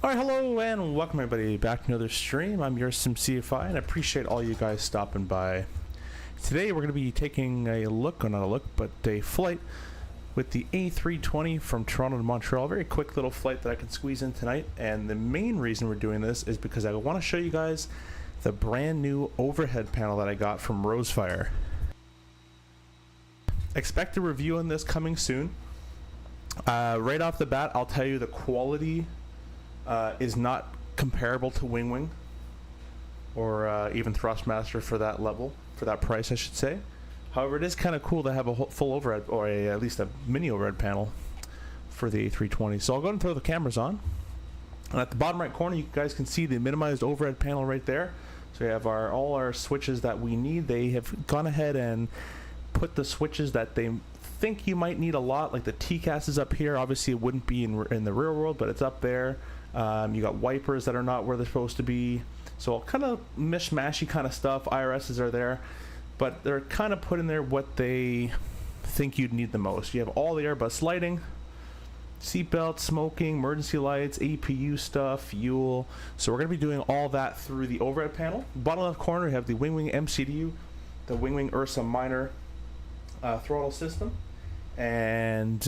Alright, hello and welcome everybody back to another stream. I'm your SimCFI and I appreciate all you guys stopping by. Today we're going to be taking a look, or not a look, but a flight with the A320 from Toronto to Montreal. A very quick little flight that I can squeeze in tonight, and the main reason we're doing this is because I want to show you guys the brand new overhead panel that I got from Rosefire. Expect a review on this coming soon. Right off the bat, I'll tell you the quality is not comparable to Winwing or even Thrustmaster for that level, for that price I should say. However, it is kind of cool to have a full overhead, or at least a mini overhead panel for the A320. So I'll go ahead and throw the cameras on. And at the bottom right corner, you guys can see the minimized overhead panel right there. So we have all our switches that we need. They have gone ahead and put the switches that they think you might need a lot, like the TCAS is up here. Obviously it wouldn't be in the real world, but it's up there. You got wipers that are not where they're supposed to be, so kind of mishmashy kind of stuff. IRSs are there, but they're kind of put in there what they think you'd need the most. You have all the Airbus lighting, seatbelt, smoking, emergency lights, APU stuff, fuel. So we're going to be doing all that through the overhead panel. Bottom left corner, you have the Winwing MCDU, the Winwing Ursa Minor throttle system, and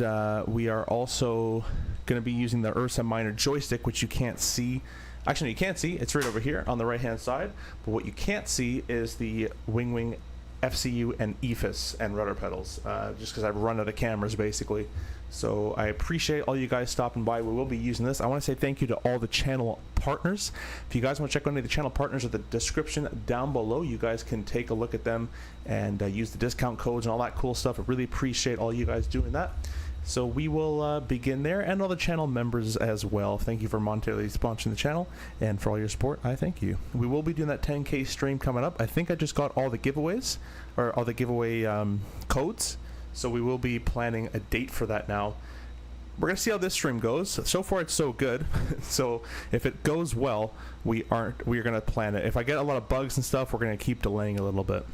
we are also going to be using the Ursa Minor joystick, which you can't see. Actually, you can't see. It's right over here on the right hand side, but what you can't see is the Winwing FCU and EFIS and rudder pedals, just because I've run out of cameras basically. So I appreciate all you guys stopping by. We will be using this. I want to say thank you to all the channel partners. If you guys want to check out any of the channel partners at the description down below, you guys can take a look at them and use the discount codes and all that cool stuff. I really appreciate all you guys doing that. So we will begin there, and all the channel members as well. Thank you for monetarily sponsoring the channel, and for all your support, I thank you. We will be doing that 10K stream coming up. I think I just got all the giveaways, or all the giveaway codes, so we will be planning a date for that now. We're gonna see how this stream goes. So far it's so good. So if it goes well, we are gonna plan it. If I get a lot of bugs and stuff, we're gonna keep delaying a little bit.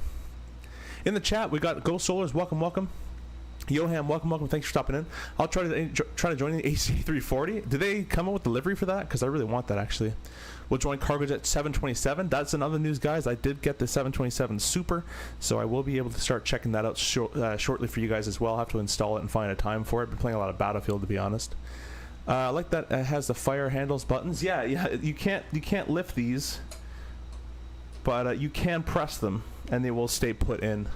In the chat, we got Ghost Solars, welcome. Johan, welcome. Thanks for stopping in. I'll try to join the AC340. Do they come up with the livery for that? Because I really want that actually. We'll join Cargojet 727. That's another news, guys. I did get the 727 Super, so I will be able to start checking that out shortly for you guys as well. I'll have to install it and find a time for it. I've been playing a lot of Battlefield, to be honest. I like that it has the fire handles buttons. Yeah. You can't lift these, but you can press them, and they will stay put in,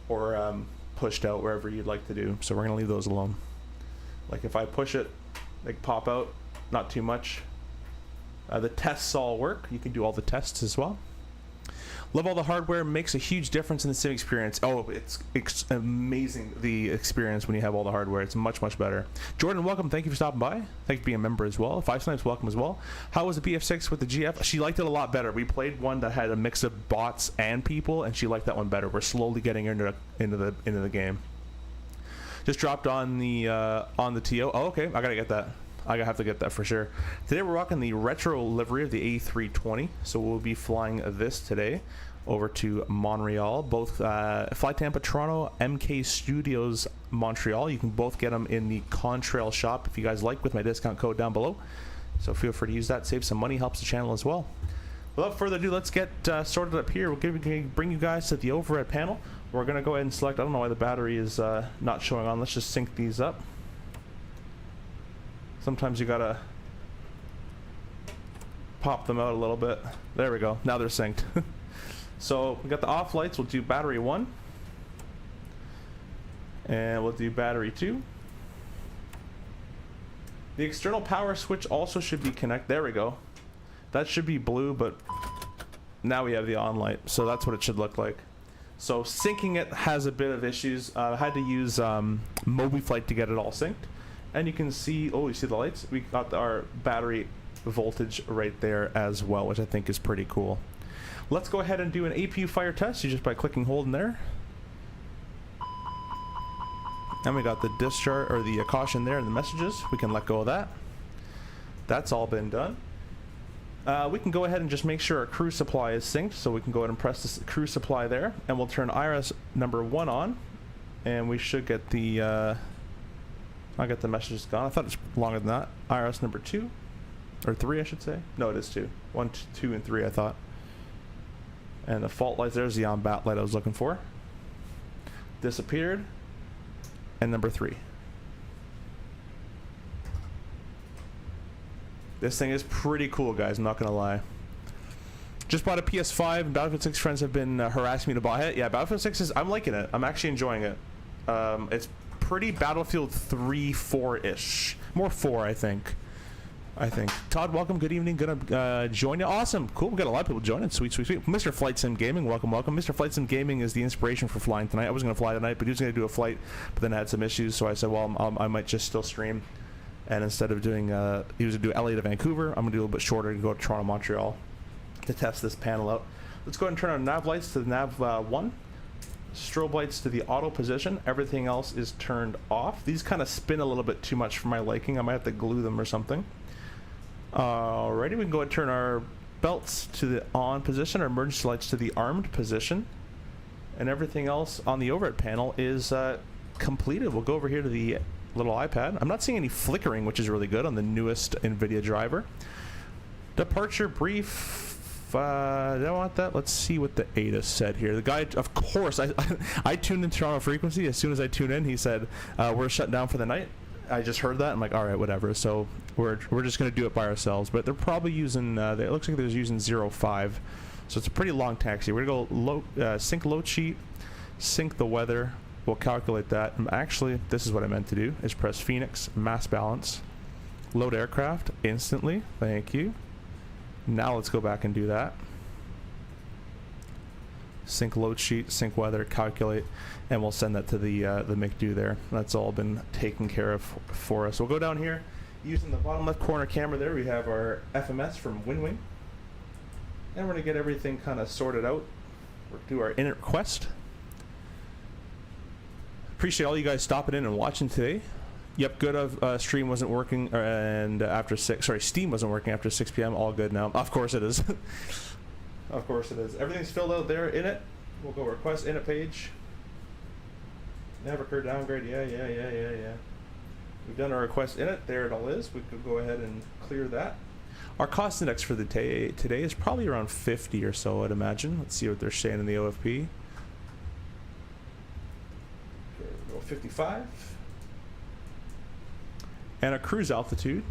or pushed out wherever you'd like to do. So we're gonna leave those alone. Like if I push it, they pop out, not too much. The tests all work. You can do all the tests as well. Love all the hardware. Makes a huge difference in the sim experience. Oh, it's amazing, the experience when you have all the hardware. It's much better. Jordan, welcome. Thank you for stopping by. Thank you for being a member as well. Five Snipes, welcome as well. How was the BF6 with the GF? She liked it a lot better. We played one that had a mix of bots and people, and she liked that one better. We're slowly getting into the game. Just dropped on the TO. Oh, okay. I gotta get that. I have to get that for sure. Today we're rocking the retro livery of the A320, so we'll be flying this today over to Montreal. Both Fly Tampa Toronto, MK Studios Montreal. You can both get them in the Contrail shop if you guys like, with my discount code down below. So feel free to use that. Save some money, helps the channel as well. Without further ado, let's get sorted up here. We'll bring you guys to the overhead panel. We're going to go ahead and select. I don't know why the battery is not showing on. Let's just sync these up. Sometimes you gotta pop them out a little bit. There we go. Now they're synced. So we got the off lights. We'll do battery 1, and we'll do battery 2. The external power switch also should be connected. There we go. That should be blue, but now we have the on light, so that's what it should look like. So syncing it has a bit of issues. I had to use MobiFlight to get it all synced. And you can see, oh, you see the lights? We got our battery voltage right there as well, which I think is pretty cool. Let's go ahead and do an APU fire test, just by clicking hold in there. And we got the discharge, or the caution there, and the messages. We can let go of that. That's all been done. We can go ahead and just make sure our crew supply is synced, so we can go ahead and press the crew supply there, and we'll turn IRS number 1 on, and we should get the... I got the messages gone. I thought it's longer than that. IRS number 2. or 3, I should say. No, it is 2. 1, 2, and 3, I thought. And the fault lights, there's the on-bat light I was looking for. Disappeared. And number 3. This thing is pretty cool, guys. I'm not gonna lie. Just bought a PS5, and Battlefield 6 friends have been harassing me to buy it. Yeah, Battlefield 6 is, I'm liking it. I'm actually enjoying it. It's pretty Battlefield 3, 4-ish. More 4, I think. Todd, welcome. Good evening. Gonna join you. Awesome. Cool. We got a lot of people joining. Sweet, sweet, sweet. Mr. Flight Sim Gaming, welcome, welcome. Mr. Flight Sim Gaming is the inspiration for flying tonight. I was gonna fly tonight, but he was gonna do a flight, but then I had some issues, so I said, well, I might just still stream. And instead of doing, he was gonna do LA to Vancouver, I'm gonna do a little bit shorter and go to Toronto, Montreal to test this panel out. Let's go ahead and turn our nav lights to the nav 1. Strobe lights to the auto position. Everything else is turned off. These kind of spin a little bit too much for my liking. I might have to glue them or something. Alrighty, we can go ahead and turn our belts to the on position, our emergency lights to the armed position, and everything else on the overhead panel is completed. We'll go over here to the little iPad. I'm not seeing any flickering, which is really good on the newest NVIDIA driver. Departure brief. I don't want that. Let's see what the ADA said here. The guy, of course, I tuned in Toronto frequency. As soon as I tuned in, he said, we're shut down for the night. I just heard that. I'm like, all right, whatever. So we're just going to do it by ourselves. But they're probably using, it looks like they're using 0.5. So it's a pretty long taxi. We're going to go sync load sheet, sync the weather. We'll calculate that. And actually, this is what I meant to do, is press Fenix, mass balance, load aircraft instantly. Thank you. Now let's go back and do that. Sync load sheet, sync weather, calculate, and we'll send that to the McDo there. That's all been taken care of for us. We'll go down here using the bottom left corner camera there. We have our FMS from Winwing, and we're gonna get everything kind of sorted out. We'll do our init request. Appreciate all you guys stopping in and watching today. Yep, good. Of stream wasn't working, and after 6. Sorry, Steam wasn't working after 6 p.m. All good now. Of course it is. Of course it is. Everything's filled out there in it. We'll go request init page. Never occurred downgrade. Yeah. We've done our request init. There it all is. We could go ahead and clear that. Our cost index for the today is probably around 50 or so, I'd imagine. Let's see what they're saying in the OFP. Okay, we'll go 55. And a cruise altitude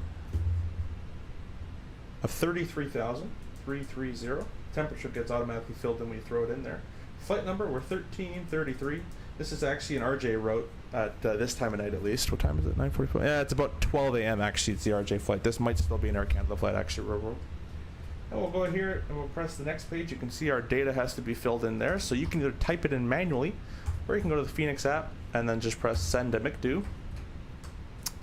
of 33,330. Temperature gets automatically filled in when you throw it in there. Flight number, we're 1333. This is actually an RJ route at this time of night at least. What time is it? 9:45? Yeah, it's about 12 a.m. actually. It's the RJ flight. This might still be an Air Canada flight actually. And we'll go here and we'll press the next page. You can see our data has to be filled in there. So you can either type it in manually, or you can go to the Fenix app and then just press send to McDo,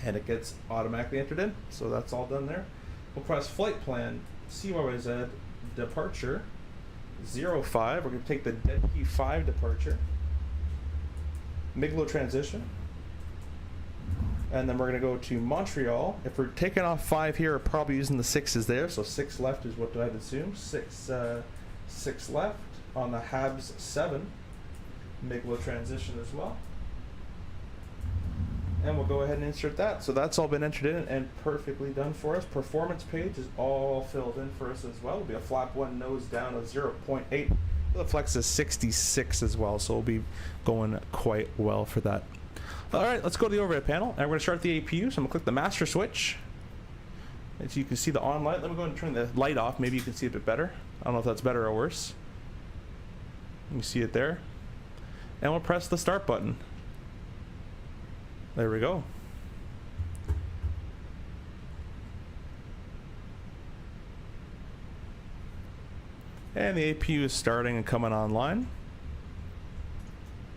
and it gets automatically entered in. So that's all done there. We'll press flight plan CYYZ departure 05. We're going to take the dead key 5 departure, MIGLO transition, and then we're going to go to Montreal. If we're taking off 5 here, we're probably using the 6s there. So 6 left is what I'd assume. 6 left on the Habs 7, MIGLO transition as well. And we'll go ahead and insert that. So that's all been entered in and perfectly done for us. Performance page is all filled in for us as well. It'll be a flap 1 nose down of 0.8. The flex is 66 as well, so we'll be going quite well for that. All right, let's go to the overhead panel, and we're going to start the APU. So I'm going to click the master switch. As you can see the on light. Let me go ahead and turn the light off. Maybe you can see it a bit better. I don't know if that's better or worse. You see it there. And we'll press the start button. There we go. And the APU is starting and coming online.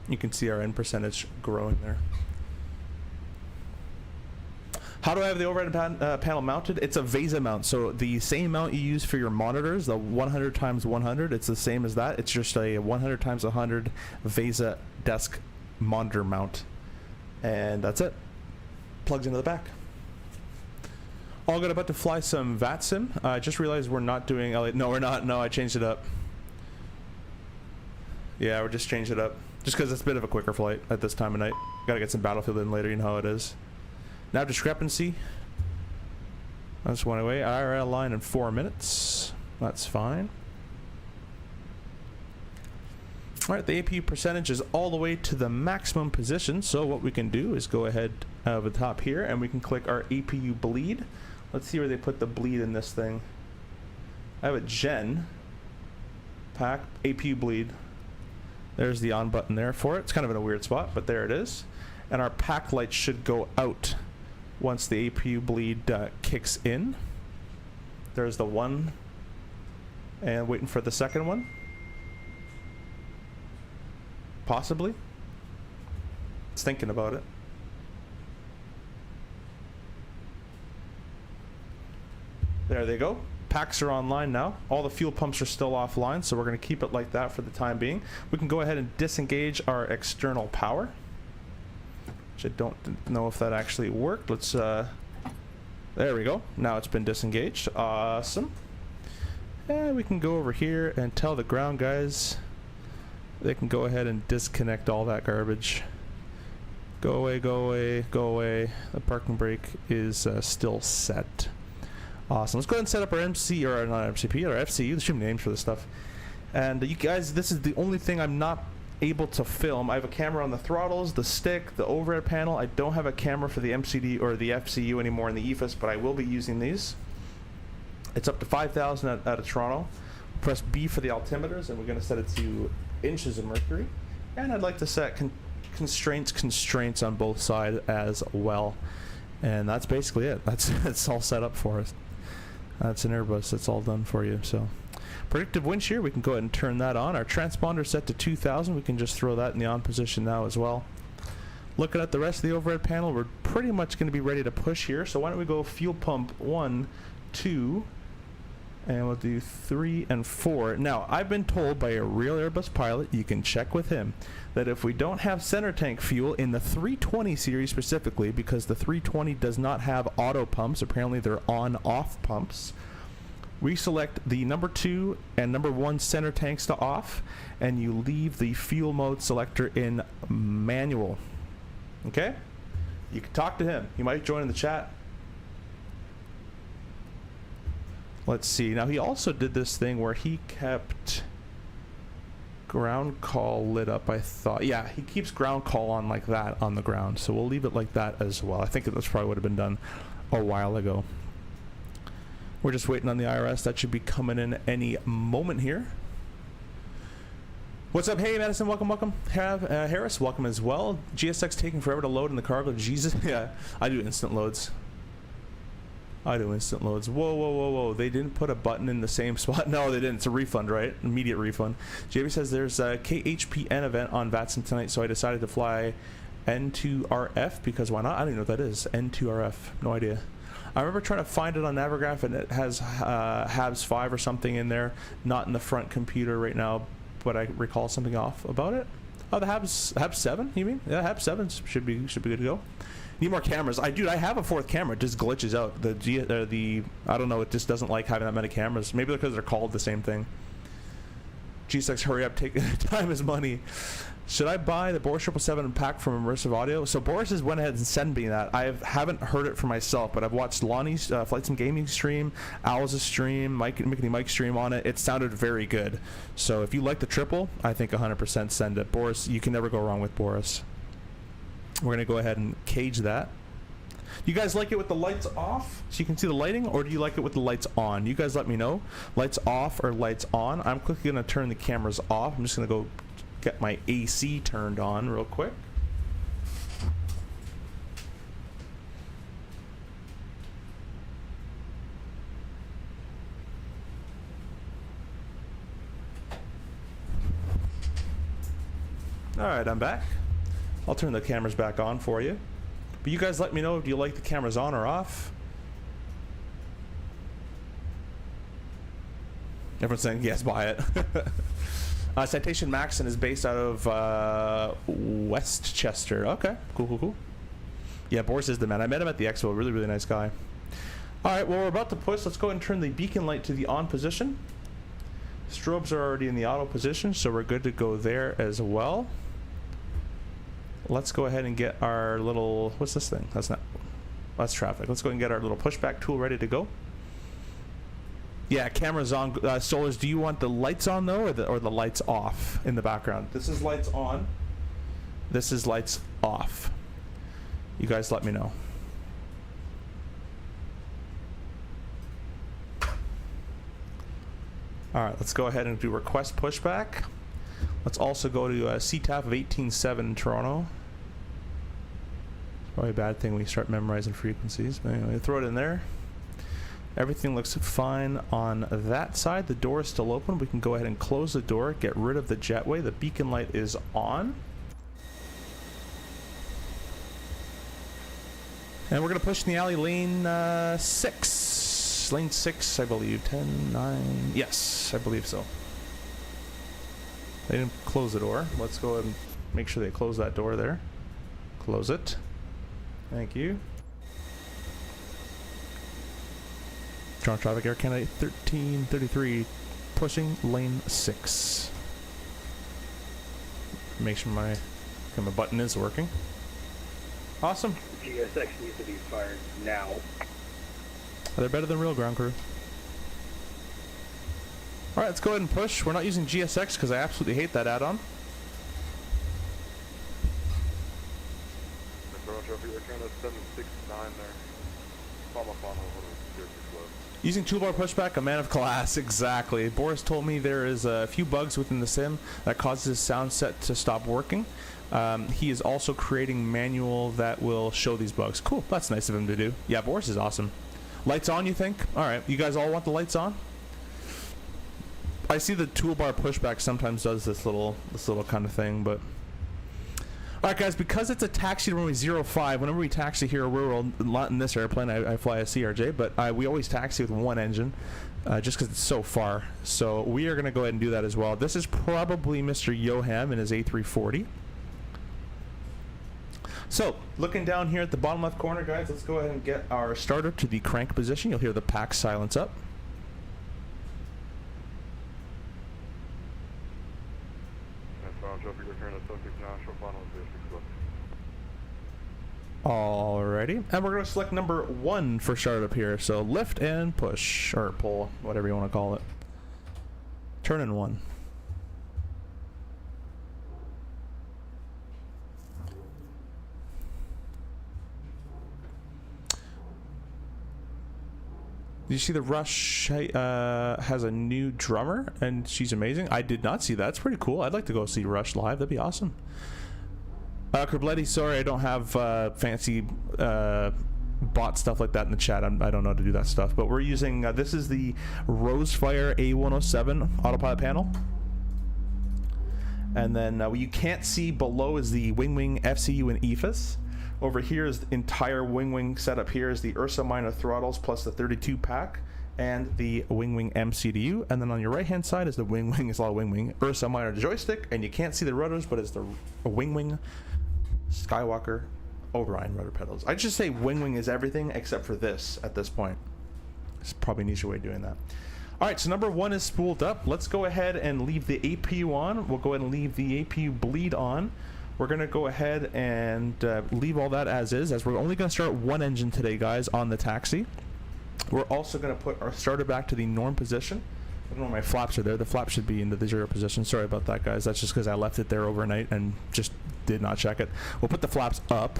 You can see our N percentage growing there. How do I have the overhead panel mounted? It's a VESA mount, so the same mount you use for your monitors, the 100x100, it's the same as that. It's just a 100x100 VESA desk monitor mount. And that's it. Plugs into the back. All good. About to fly some VATSIM. I just realized we're not doing LA. No, we're not. No, I changed it up. Yeah, we're just changed it up. Just because it's a bit of a quicker flight at this time of night. Gotta get some Battlefield in later, you know how it is. Now discrepancy. That's one away. IRL line in 4 minutes. That's fine. Alright, the APU percentage is all the way to the maximum position, so what we can do is go ahead over the top here and we can click our APU bleed. Let's see where they put the bleed in this thing. I have a gen pack APU bleed. There's the on button there for it. It's kind of in a weird spot, but there it is. And our pack light should go out once the APU bleed kicks in. There's the one, and waiting for the second one. Possibly. It's thinking about it. There they go. Packs are online now. All the fuel pumps are still offline, so we're going to keep it like that for the time being. We can go ahead and disengage our external power, which I don't know if that actually worked. Let's there we go. Now it's been disengaged. Awesome. And we can go over here and tell the ground guys they can go ahead and disconnect all that garbage. Go away, go away, go away. The parking brake is still set. Awesome. Let's go ahead and set up our MC, or not MCP, or FCU. There's too many names for this stuff. And you guys, this is the only thing I'm not able to film. I have a camera on the throttles, the stick, the overhead panel. I don't have a camera for the MCD or the FCU anymore in the EFIS, but I will be using these. It's up to 5,000 out of Toronto. Press B for the altimeters, and we're going to set it to inches of mercury. And I'd like to set constraints on both sides as well. And that's basically it. That's all set up for us. That's an Airbus. That's all done for you. So, predictive wind shear, we can go ahead and turn that on. Our transponder set to 2,000. We can just throw that in the on position now as well. Looking at the rest of the overhead panel, we're pretty much going to be ready to push here. So why don't we go fuel pump 1, 2, and we'll do 3 and 4. Now, I've been told by a real Airbus pilot, you can check with him, that if we don't have center tank fuel in the 320 series specifically, because the 320 does not have auto pumps, apparently they're on-off pumps, we select the number 2 and number 1 center tanks to off, and you leave the fuel mode selector in manual. Okay? You can talk to him. He might join in the chat. Let's see. Now, he also did this thing where he kept ground call lit up, I thought. Yeah, he keeps ground call on like that on the ground. So we'll leave it like that as well. I think that's probably would have been done a while ago. We're just waiting on the IRS. That should be coming in any moment here. What's up? Hey, Madison. Welcome, welcome. Harris, welcome as well. GSX taking forever to load in the cargo. Jesus. Yeah, I do instant loads. I do instant loads. Whoa, whoa, whoa, whoa. They didn't put a button in the same spot. No, they didn't. It's a refund, right? Immediate refund. JB says there's a KHPN event on VATSIM tonight, so I decided to fly N2RF because why not? I don't even know what that is. N2RF. No idea. I remember trying to find it on Navigraph, and it has HABS 5 or something in there. Not in the front computer right now, but I recall something off about it. Oh, the HABS 7, you mean? Yeah, HABS 7 should be good to go. Need more cameras. I have a 4th camera. It just glitches out. The I don't know. It just doesn't like having that many cameras. Maybe because they're called the same thing. G6, hurry up. Take time is money. Should I buy the Boris 777 pack from Immersive Audio? So Boris has went ahead and sent me that. I haven't heard it for myself, but I've watched Lonnie's Flight Sim Gaming stream, Owl's stream, Mike stream on it. It sounded very good. So if you like the triple, I think 100% send it. Boris, you can never go wrong with Boris. We're going to go ahead and cage that. You guys like it with the lights off so you can see the lighting, or do you like it with the lights on? You guys let me know. Lights off or lights on. I'm quickly going to turn the cameras off. I'm just going to go get my AC turned on real quick. Alright, I'm back. I'll turn the cameras back on for you. But you guys let me know, do you like the cameras on or off? Everyone's saying, yes, buy it. Citation Maxon is based out of Westchester. Okay, cool, cool, cool. Yeah, Boris is the man. I met him at the EXPO. Really, really nice guy. All right, well, we're about to push. Let's go ahead and turn the beacon light to the on position. Strobes are already in the auto position, so we're good to go there as well. Let's go ahead and get our little, what's this thing? That's not, that's traffic. Let's go and get our little pushback tool ready to go. Yeah, camera's on. Solars, do you want the lights on though, or the lights off in the background? This is lights on. This is lights off. You guys let me know. All right, let's go ahead and do request pushback. Let's also go to CTAF of 18.7 in Toronto. It's probably a bad thing when you start memorizing frequencies, but anyway, throw it in there. Everything looks fine on that side. The door is still open. We can go ahead and close the door, get rid of the jetway. The beacon light is on. And we're going to push in the alley lane 6. Lane 6, I believe. 10, 9. Yes, I believe so. They didn't close the door. Let's go ahead and make sure they close that door there. Close it. Thank you. Toronto traffic, Air Canada 1333, pushing lane 6. Make sure my button is working. Awesome. GSX needs to be fired now. They're better than real ground crew. Alright, let's go ahead and push. We're not using GSX because I absolutely hate that add-on. Using toolbar pushback, a man of class, exactly. Boris told me there is a few bugs within the sim that causes his sound set to stop working. He is also creating manual that will show these bugs. Cool, that's nice of him to do. Yeah, Boris is awesome. Lights on, you think? Alright, you guys all want the lights on? I see the toolbar pushback sometimes does this little kind of thing, but... Alright guys, because it's a taxi runway 05, whenever we taxi here at rural, not in this airplane, I fly a CRJ, but we always taxi with one engine, just because it's so far. So we are going to go ahead and do that as well. This is probably Mr. Yoham in his A340. So, looking down here at the bottom left corner, guys, let's go ahead and get our starter to the crank position. You'll hear the pack silence up. Alrighty, and we're going to select number 1 for startup here. So lift and push, or pull, whatever you want to call it. Turn in 1. Did you see the Rush has a new drummer and she's amazing? I did not see that. It's pretty cool. I'd like to go see Rush live. That'd be awesome. Kerbletti, sorry I don't have fancy bot stuff like that in the chat. I don't know how to do that stuff. But we're using, this is the Rosefire A107 autopilot panel. And then what you can't see below is the Winwing FCU and EFIS. Over here is the entire Winwing setup. Here is the Ursa Minor throttles plus the 32 pack and the Winwing MCDU. And then on your right hand side is the Winwing, it's a lot of Winwing, Ursa Minor joystick, and you can't see the rudders, but it's the Winwing Skywalker Orion rudder pedals. I just say Winwing is everything except for this at this point. It's probably an easier way of doing that. Alright, so number 1 is spooled up. Let's go ahead and leave the APU on. We'll go ahead and leave the APU bleed on. We're going to go ahead and leave all that as is, as we're only going to start one engine today, guys, on the taxi. We're also going to put our starter back to the norm position. I don't know where my flaps are there. The flaps should be into the 0 position. Sorry about that, guys. That's just because I left it there overnight and just did not check it. We'll put the flaps up,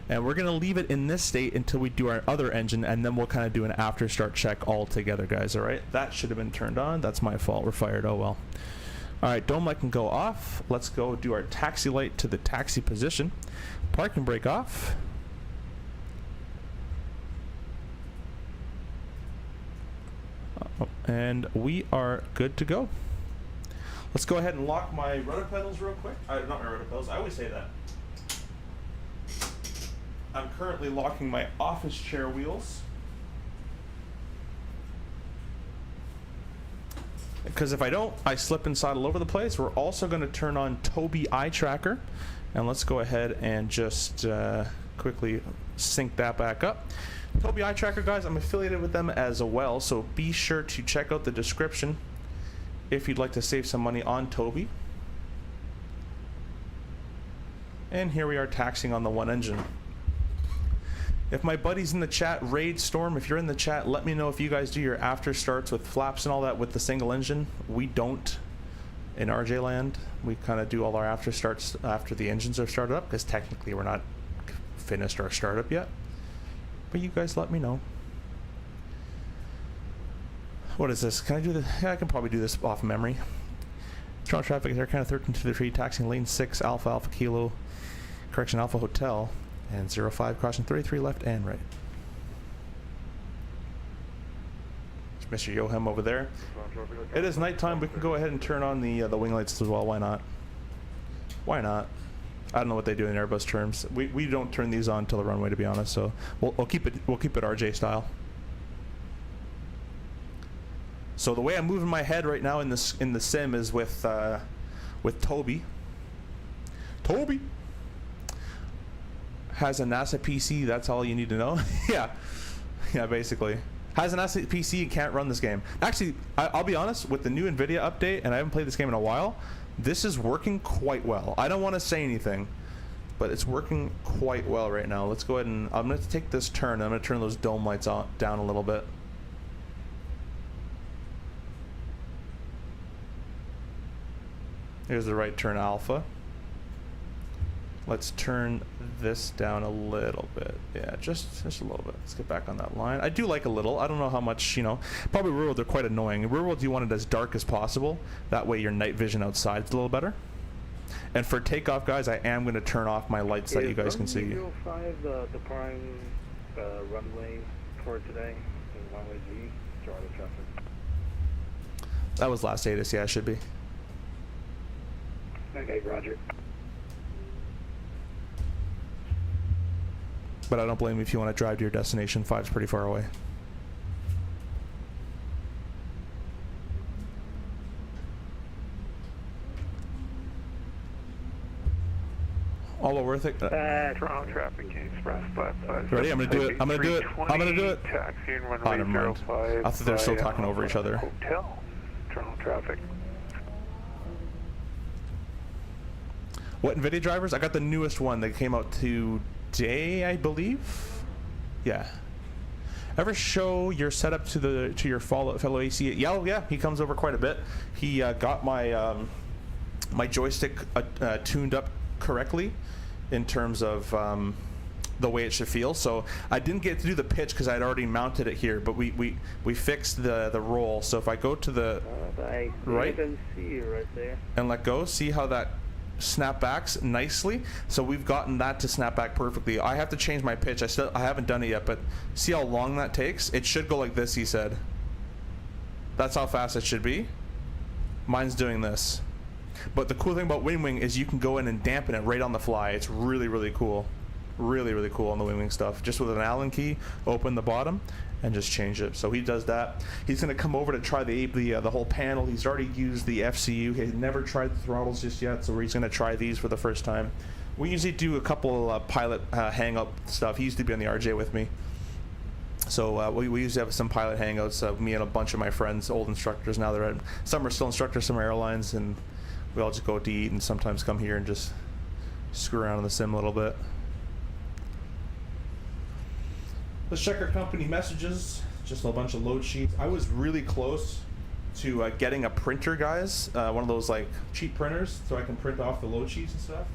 and we're going to leave it in this state until we do our other engine, and then we'll kind of do an after start check all together, guys, all right? That should have been turned on. That's my fault. We're fired. Oh, well. All right, dome light can go off. Let's go do our taxi light to the taxi position. Parking brake off. And we are good to go. Let's go ahead and lock my rudder pedals real quick. Not my rudder pedals, I always say that. I'm currently locking my office chair wheels. Because if I don't, I slip inside all over the place. We're also going to turn on Tobii eye tracker. And let's go ahead and just quickly sync that back up. Tobii eye tracker, guys, I'm affiliated with them as well, so be sure to check out the description if you'd like to save some money on Tobii. And here we are taxiing on the one engine. If my buddy's in the chat, Raid Storm, if you're in the chat, let me know if you guys do your after starts with flaps and all that with the single engine. We don't in RJ land. We kind of do all our after starts after the engines are started up, because technically we're not finished our startup yet. But you guys let me know. What is this? Can I do this? Yeah, I can probably do this off memory. Toronto traffic, Air Canada 1323, taxing lane 6, Alpha Alpha Kilo, correction Alpha Hotel, and 05, caution 33 left and right. It's Mr. Yohem over there. It is nighttime. We can go ahead and turn on the wing lights as well. Why not? Why not? I don't know what they do in Airbus terms. We don't turn these on until the runway, to be honest. So we'll keep it RJ style. So the way I'm moving my head right now in the sim is with Toby. Toby has a NASA PC. That's all you need to know. Yeah, basically has a NASA PC and can't run this game. Actually, I'll be honest, with the new NVIDIA update, and I haven't played this game in a while, this is working quite well. I don't want to say anything, but it's working quite well right now. Let's go ahead and I'm going to take this turn. I'm going to turn those dome lights down a little bit. Here's the right turn alpha. Let's turn this down a little bit. Yeah, just a little bit. Let's get back on that line. I do like a little. I don't know how much, you know. Probably rear world, they're quite annoying. In rear world, you want it as dark as possible. That way your night vision outside is a little better. And for takeoff, guys, I am going to turn off my lights that you guys can see. 05, the prime runway for today, in runway G, Toronto traffic. That was last ATIS, yeah, it should be. Okay, roger. But I don't blame you if you want to drive to your destination. 5's pretty far away. All worth it. Toronto traffic express 55. Ready? I'm gonna do it. I'm gonna do it. I'm gonna do it. Taxi and Oh, runway never mind. 05. I thought they were still talking over each other. Hotel. Toronto traffic. What NVIDIA drivers? I got the newest one that came out today, I believe. Yeah. Ever show your setup to your fellow AC? Yeah, he comes over quite a bit. He got my my joystick tuned up correctly in terms of the way it should feel. So I didn't get to do the pitch because I'd already mounted it here, but we fixed the roll. So if I go to the right there and let go, see how that snapbacks nicely. So we've gotten that to snap back perfectly. I have to change my pitch. I haven't done it yet, but see how long that takes? It should go like this, he said. That's how fast it should be. Mine's doing this. But the cool thing about Winwing is you can go in and dampen it right on the fly. It's really, really cool. Really, really cool on the Winwing stuff. Just with an Allen key, open the bottom and just change it. So he does that. He's going to come over to try the whole panel. He's already used the FCU. He's never tried the throttles just yet, so he's going to try these for the first time. We usually do a couple pilot hang-up stuff. He used to be on the RJ with me. So we used to have some pilot hangouts. Me and a bunch of my friends, old instructors. Now they're some are still instructors, some are airlines, and we all just go to eat and sometimes come here and just screw around in the sim a little bit. Let's check our company messages. Just a bunch of load sheets. I was really close to getting a printer, guys. One of those like cheap printers, so I can print off the load sheets and stuff.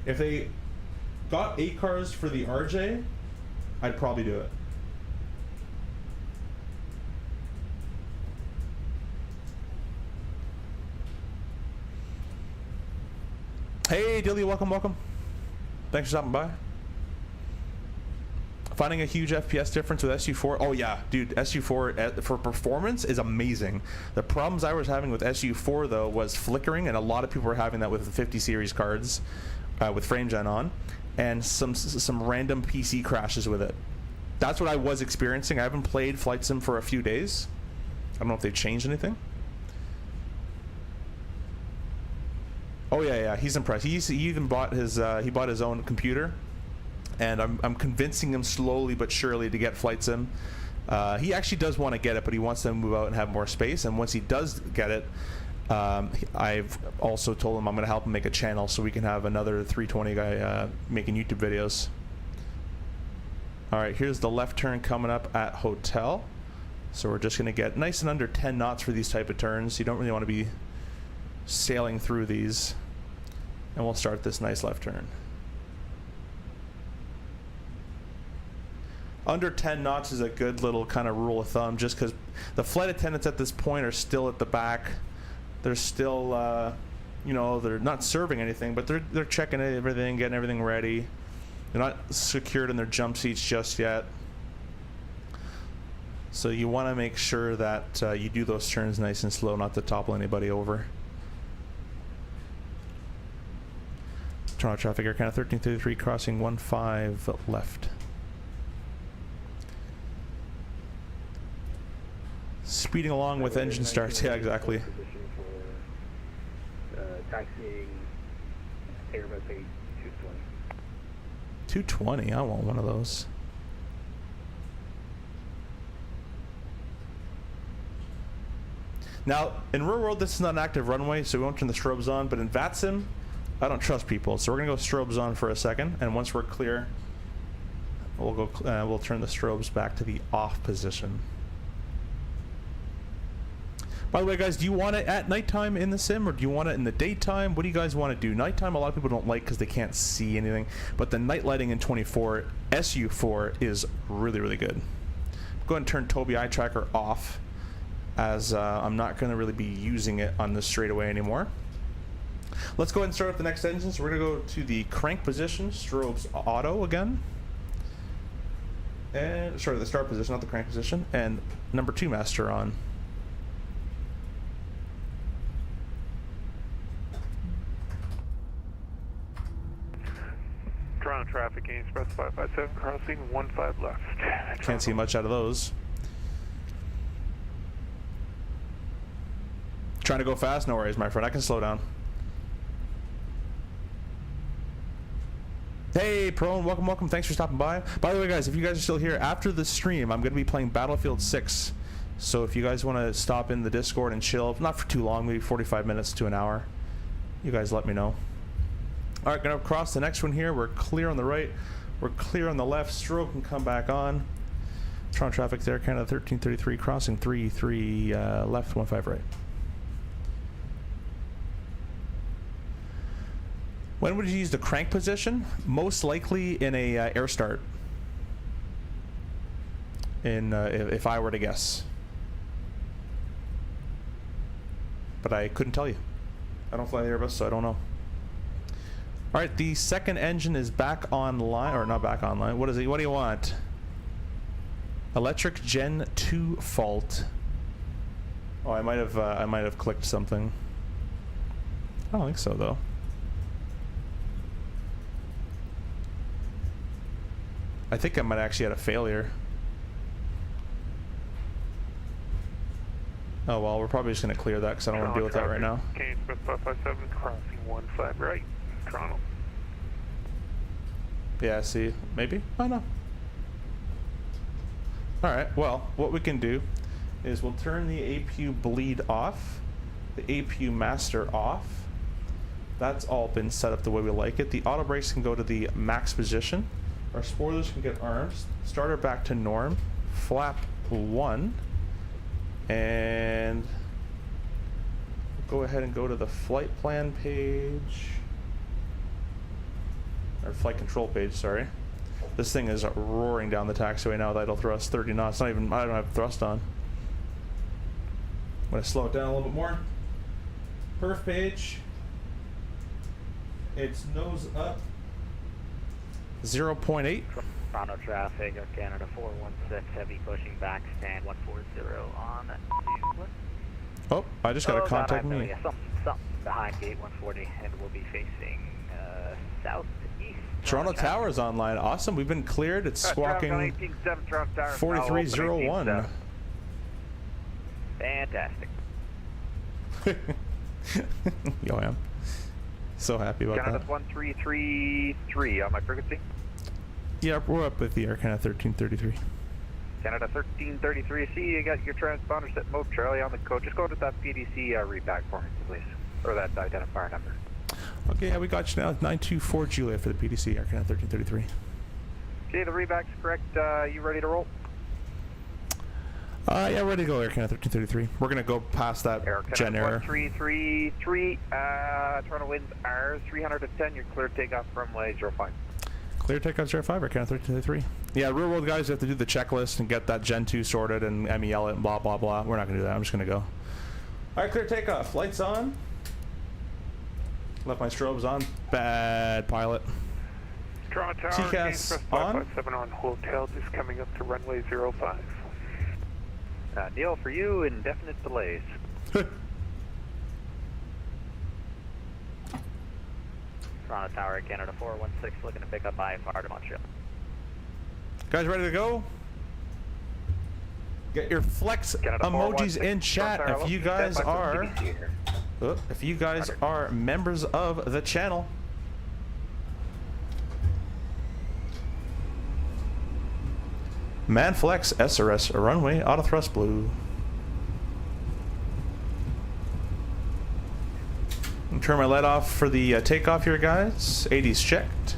If they got 8 cars for the RJ, I'd probably do it. Hey, Dilly, welcome. Thanks for stopping by. Finding a huge FPS difference with SU-4. Oh yeah, dude, SU-4 for performance is amazing. The problems I was having with SU-4 though was flickering, and a lot of people were having that with the 50 series cards with frame gen on, and some random PC crashes with it. That's what I was experiencing. I haven't played Flight Sim for a few days. I don't know if they've changed anything. Oh yeah, he's impressed. He even bought his own computer, and I'm convincing him slowly but surely to get Flight Sim. He actually does want to get it, but he wants to move out and have more space. And once he does get it, I've also told him I'm going to help him make a channel so we can have another 320 guy making YouTube videos. All right, here's the left turn coming up at Hotel. So we're just going to get nice and under 10 knots for these type of turns. You don't really want to be sailing through these. And we'll start this nice left turn. Under 10 knots is a good little kind of rule of thumb, just because the flight attendants at this point are still at the back. They're still, you know, they're not serving anything, but they're checking everything, getting everything ready. They're not secured in their jump seats just yet. So you want to make sure that you do those turns nice and slow, not to topple anybody over. Toronto traffic, Air Canada 1333 crossing 15 left. Speeding along with engine starts. Yeah, exactly. Taxiing Airbus A320. 220? I want one of those. Now, in real world, this is not an active runway, so we won't turn the strobes on, but in VATSIM, I don't trust people, so we're gonna go strobes on for a second, and once we're clear, we'll turn the strobes back to the off position. By the way, guys, do you want it at nighttime in the sim, or do you want it in the daytime? What do you guys want to do? Nighttime, a lot of people don't like because they can't see anything, but the night lighting in 24 SU-4 is really, really good. Go ahead and turn Tobii Eye Tracker off, as I'm not going to really be using it on this straightaway anymore. Let's go ahead and start up the next engine. So we're going to go to the crank position, strobes auto again. And, sorry, the start position, not the crank position. And number 2 master on. Toronto traffic, Gain Express 557 crossing 15 left. Can't see much out of those. Trying to go fast? No worries, my friend. I can slow down. Hey, Prone, welcome, welcome. Thanks for stopping by. By the way, guys, if you guys are still here, after the stream, I'm going to be playing Battlefield 6. So if you guys want to stop in the Discord and chill, not for too long, maybe 45 minutes to an hour, you guys let me know. All right, going to cross the next one here. We're clear on the right. We're clear on the left. Strobe can come back on. Toronto traffic there, Canada 1333, crossing 33 left, 15 right. When would you use the crank position? Most likely in a air start. If I were to guess. But I couldn't tell you. I don't fly the Airbus, so I don't know. All right, the second engine is back online, or not back online. What is it? What do you want? Electric Gen 2 fault. Oh, I might have clicked something. I don't think so though. I think I might actually had a failure. Oh well, we're probably just gonna clear that because I don't want to deal with that right now. Gain Express 557 crossing 15 right. Toronto. Yeah, see, maybe? I don't know. Alright, well, what we can do is we'll turn the APU bleed off, the APU master off. That's all been set up the way we like it. The auto brakes can go to the max position. Our spoilers can get arms. Starter back to norm. Flap 1. And go ahead and go to the flight plan page. Or flight control page, sorry. This thing is roaring down the taxiway now with idle thrust, 30 knots. Not even, I don't have thrust on. I'm going to slow it down a little bit more. Perf page. It's nose up. 0.8. Toronto traffic, Air Canada 416, heavy pushing back, stand 140 on to... Oh, I just got to contact me. Yeah, something behind gate 140, and we'll be facing southeast. Toronto Tower is online. Awesome. We've been cleared. It's squawking 4301. Fantastic. Yo, I am so happy about Canada that. 1333 on my frequency. Yeah, we're up with the Air Canada 1333. Canada 1333C, you got your transponder set mode Charlie on the code. Just go to that PDC readback for me, please. Or that identifier number. Okay, yeah, we got you now. 924 Juliet for the PDC, Air Canada 1333. Okay, the readback's correct. You ready to roll? Yeah, ready to go, Air Canada 1333. We're going to go past that Air gen Canada error. 1333, Toronto winds are 310. You're clear takeoff from runway 05. Clear takeoff 05, Air Canada 1333. Yeah, real world guys, you have to do the checklist and get that Gen 2 sorted and MEL it and blah, blah, blah. We're not going to do that. I'm just going to go. All right, clear takeoff. Lights on. Left my strobes on. Bad pilot. Toronto Tower, TCAS on. 557 on hotel, just coming up to runway 05. Neil, for you, indefinite delays. Toronto Tower, Canada 416, looking to pick up IFR to Montreal. Guys ready to go? Get your flex Canada emojis 416, in chat Toronto Tower, if you stand guys by for are PDC here. if you guys are members of the channel. Manflex SRS runway auto thrust blue. Turn my light off for the takeoff here, guys. 80's checked.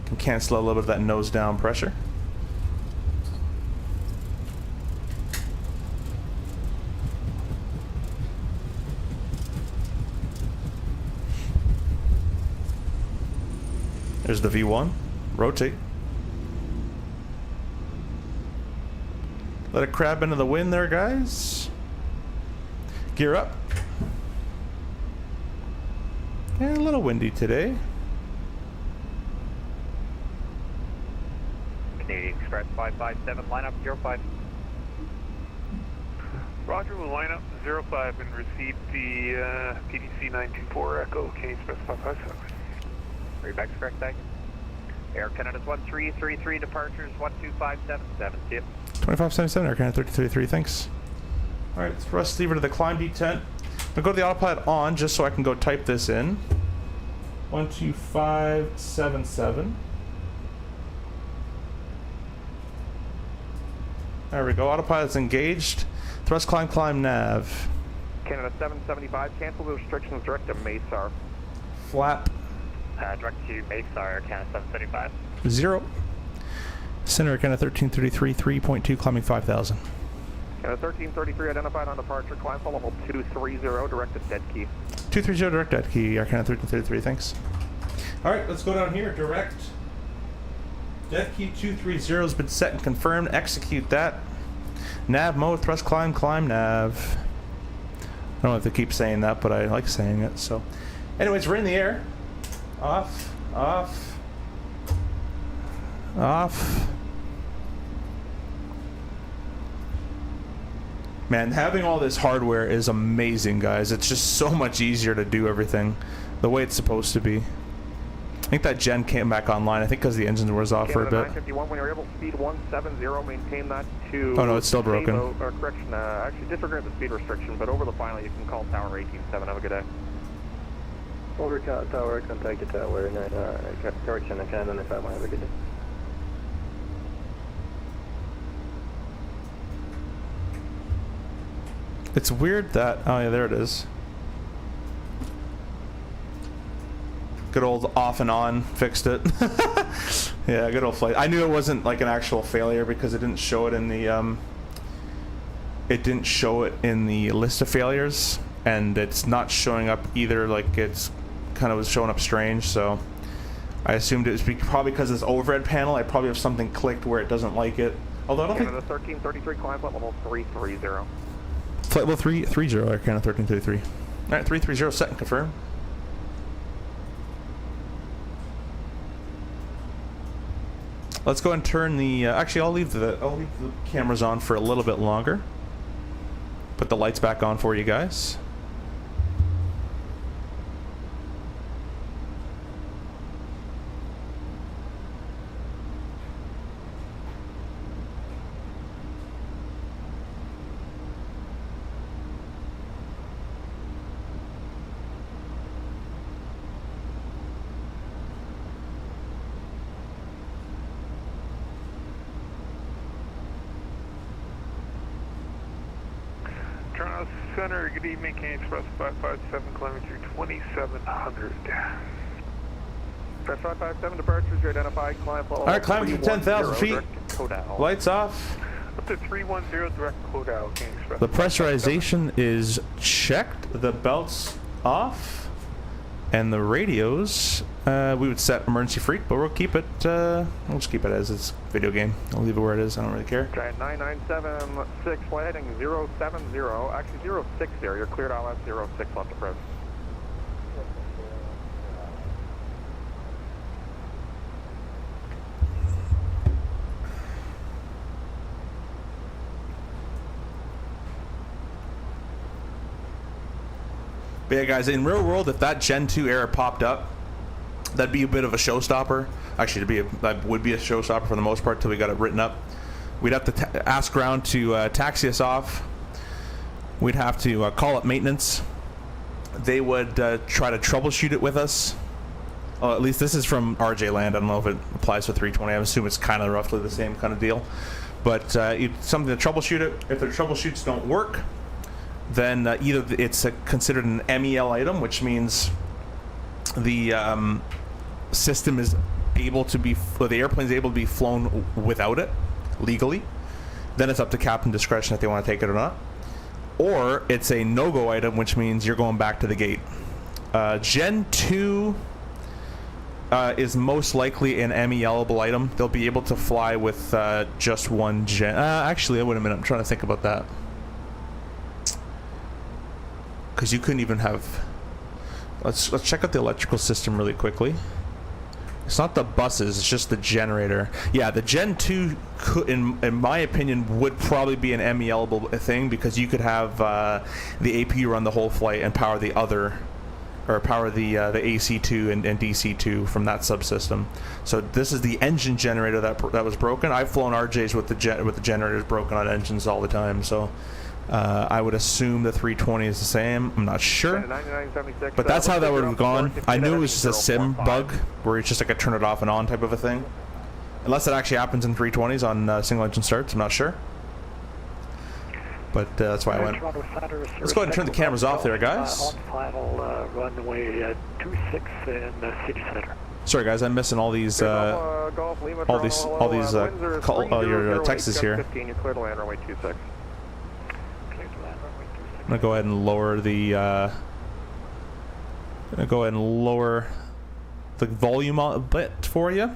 Can cancel a little bit of that nose down pressure. There's the V1. Rotate. Let it crab into the wind there, guys. Gear up. Yeah, a little windy today. Canadian Express 557, line up 05. Roger, we'll line up 05 and receive the PDC 924 Echo, Canadian Express 557. Readback's correct, thank you. Air Canada's 1333, departures 12577, see you. 2577, Air Canada 1333, thanks. Alright, let's thrust lever to the climb detent. I'll go to the autopilot on just so I can go type this in. 12577. There we go, autopilot's engaged. Thrust climb nav. Canada 775, cancel the restrictions direct to Mesa. Flap Direct to Mesa, Air Canada 775. 0. Center Air Canada 1333, 3.2, climbing 5000. Canada 1333, identified on departure, climb for level 230, directed dead key. 230 direct dead key, Air Canada 1333, thanks. Alright, let's go down here, direct. Dead key 230 has been set and confirmed, execute that. Nav mode, thrust climb nav. I don't have to keep saying that, but I like saying it, so. Anyways, we're in the air. Off, off, off. Man, having all this hardware is amazing, guys. It's just so much easier to do everything the way it's supposed to be. I think that gen came back online, I think because the engine was off for a bit. 951, when you're able to speed 170, maintain that to... Oh no, it's still broken. Correction, actually disregard the speed restriction, but over the final you can call Tower 187. Have a good day. Over Tower, contact the Tower, correction, Canada 95, have a good day. It's weird that... Oh yeah, there it is. Good old off and on fixed it. Yeah, good old flight. I knew it wasn't like an actual failure because it didn't show it in the list of failures, and it's not showing up either. Like it's kind of was showing up strange, so I assumed it was probably because this overhead panel. I probably have something clicked where it doesn't like it. Although I don't think. 1333 climb level 330. Flight level 330, Air Canada 1333. All right, 330 set and confirm. Let's go and turn the. Actually, I'll leave the cameras on for a little bit longer. Put the lights back on for you guys. Center, good evening, Kane Express 557, climbing through 2700. Press 557 departures, you identify, climb level. Alright, climbing through 10,000 feet. Lights off. Up to 310, direct code out, Kane Express. The pressurization is checked. The belt's off. And the radios, we would set emergency freak, but we'll keep it, we'll just keep it as it's video game. I'll leave it where it is, I don't really care. Giant 9976, flight heading 070, actually 060, you're cleared out at 06 left approach. But yeah, guys, in real world, if that Gen 2 error popped up, that'd be a bit of a showstopper. Actually, that would be a showstopper for the most part till we got it written up. We'd have to ask ground to taxi us off. We'd have to call up maintenance. They would try to troubleshoot it with us. Oh, at least this is from RJ Land. I don't know if it applies to 320. I assume it's kind of roughly the same kind of deal. But something to troubleshoot it. If the troubleshoots don't work, then either it's considered an MEL item, which means the system is able to be, or the airplane is able to be flown without it legally. Then it's up to captain discretion if they want to take it or not. Or it's a no-go item, which means you're going back to the gate. Gen 2 is most likely an MEL-able item. They'll be able to fly with just one gen. Actually, wait a minute. I'm trying to think about that. Because you couldn't even have. Let's check out the electrical system really quickly. It's not the buses, it's just the generator. Yeah, the Gen 2 could, in my opinion, would probably be an MEL-able thing, because you could have the AP run the whole flight and power the other, or power the AC2 and DC2 from that subsystem. So this is the engine generator that was broken. I've flown RJs with the generators broken on engines all the time, so I would assume the 320 is the same. I'm not sure, but that's how that would have gone. I knew it was just a sim bug where it's just like a turn it off and on type of a thing, unless it actually happens in 320s on single engine starts. I'm not sure, but that's why I went. Let's go ahead and turn the cameras off there, guys. On final runway 26 in City Center. Sorry, guys, I'm missing all these your texts here. I'm gonna go ahead and lower the volume a bit for you.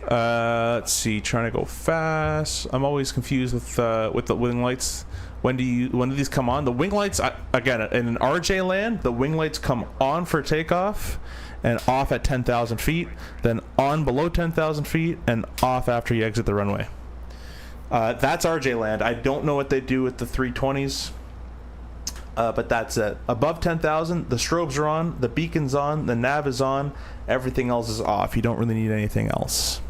Let's see, trying to go fast. I'm always confused with the wing lights. When do these come on? The wing lights, again, in an RJ land, the wing lights come on for takeoff and off at 10,000 feet, then on below 10,000 feet, and off after you exit the runway. That's RJ land. I don't know what they do with the 320s, but that's it. Above 10,000, the strobes are on, the beacon's on, the nav is on, everything else is off. You don't really need anything else.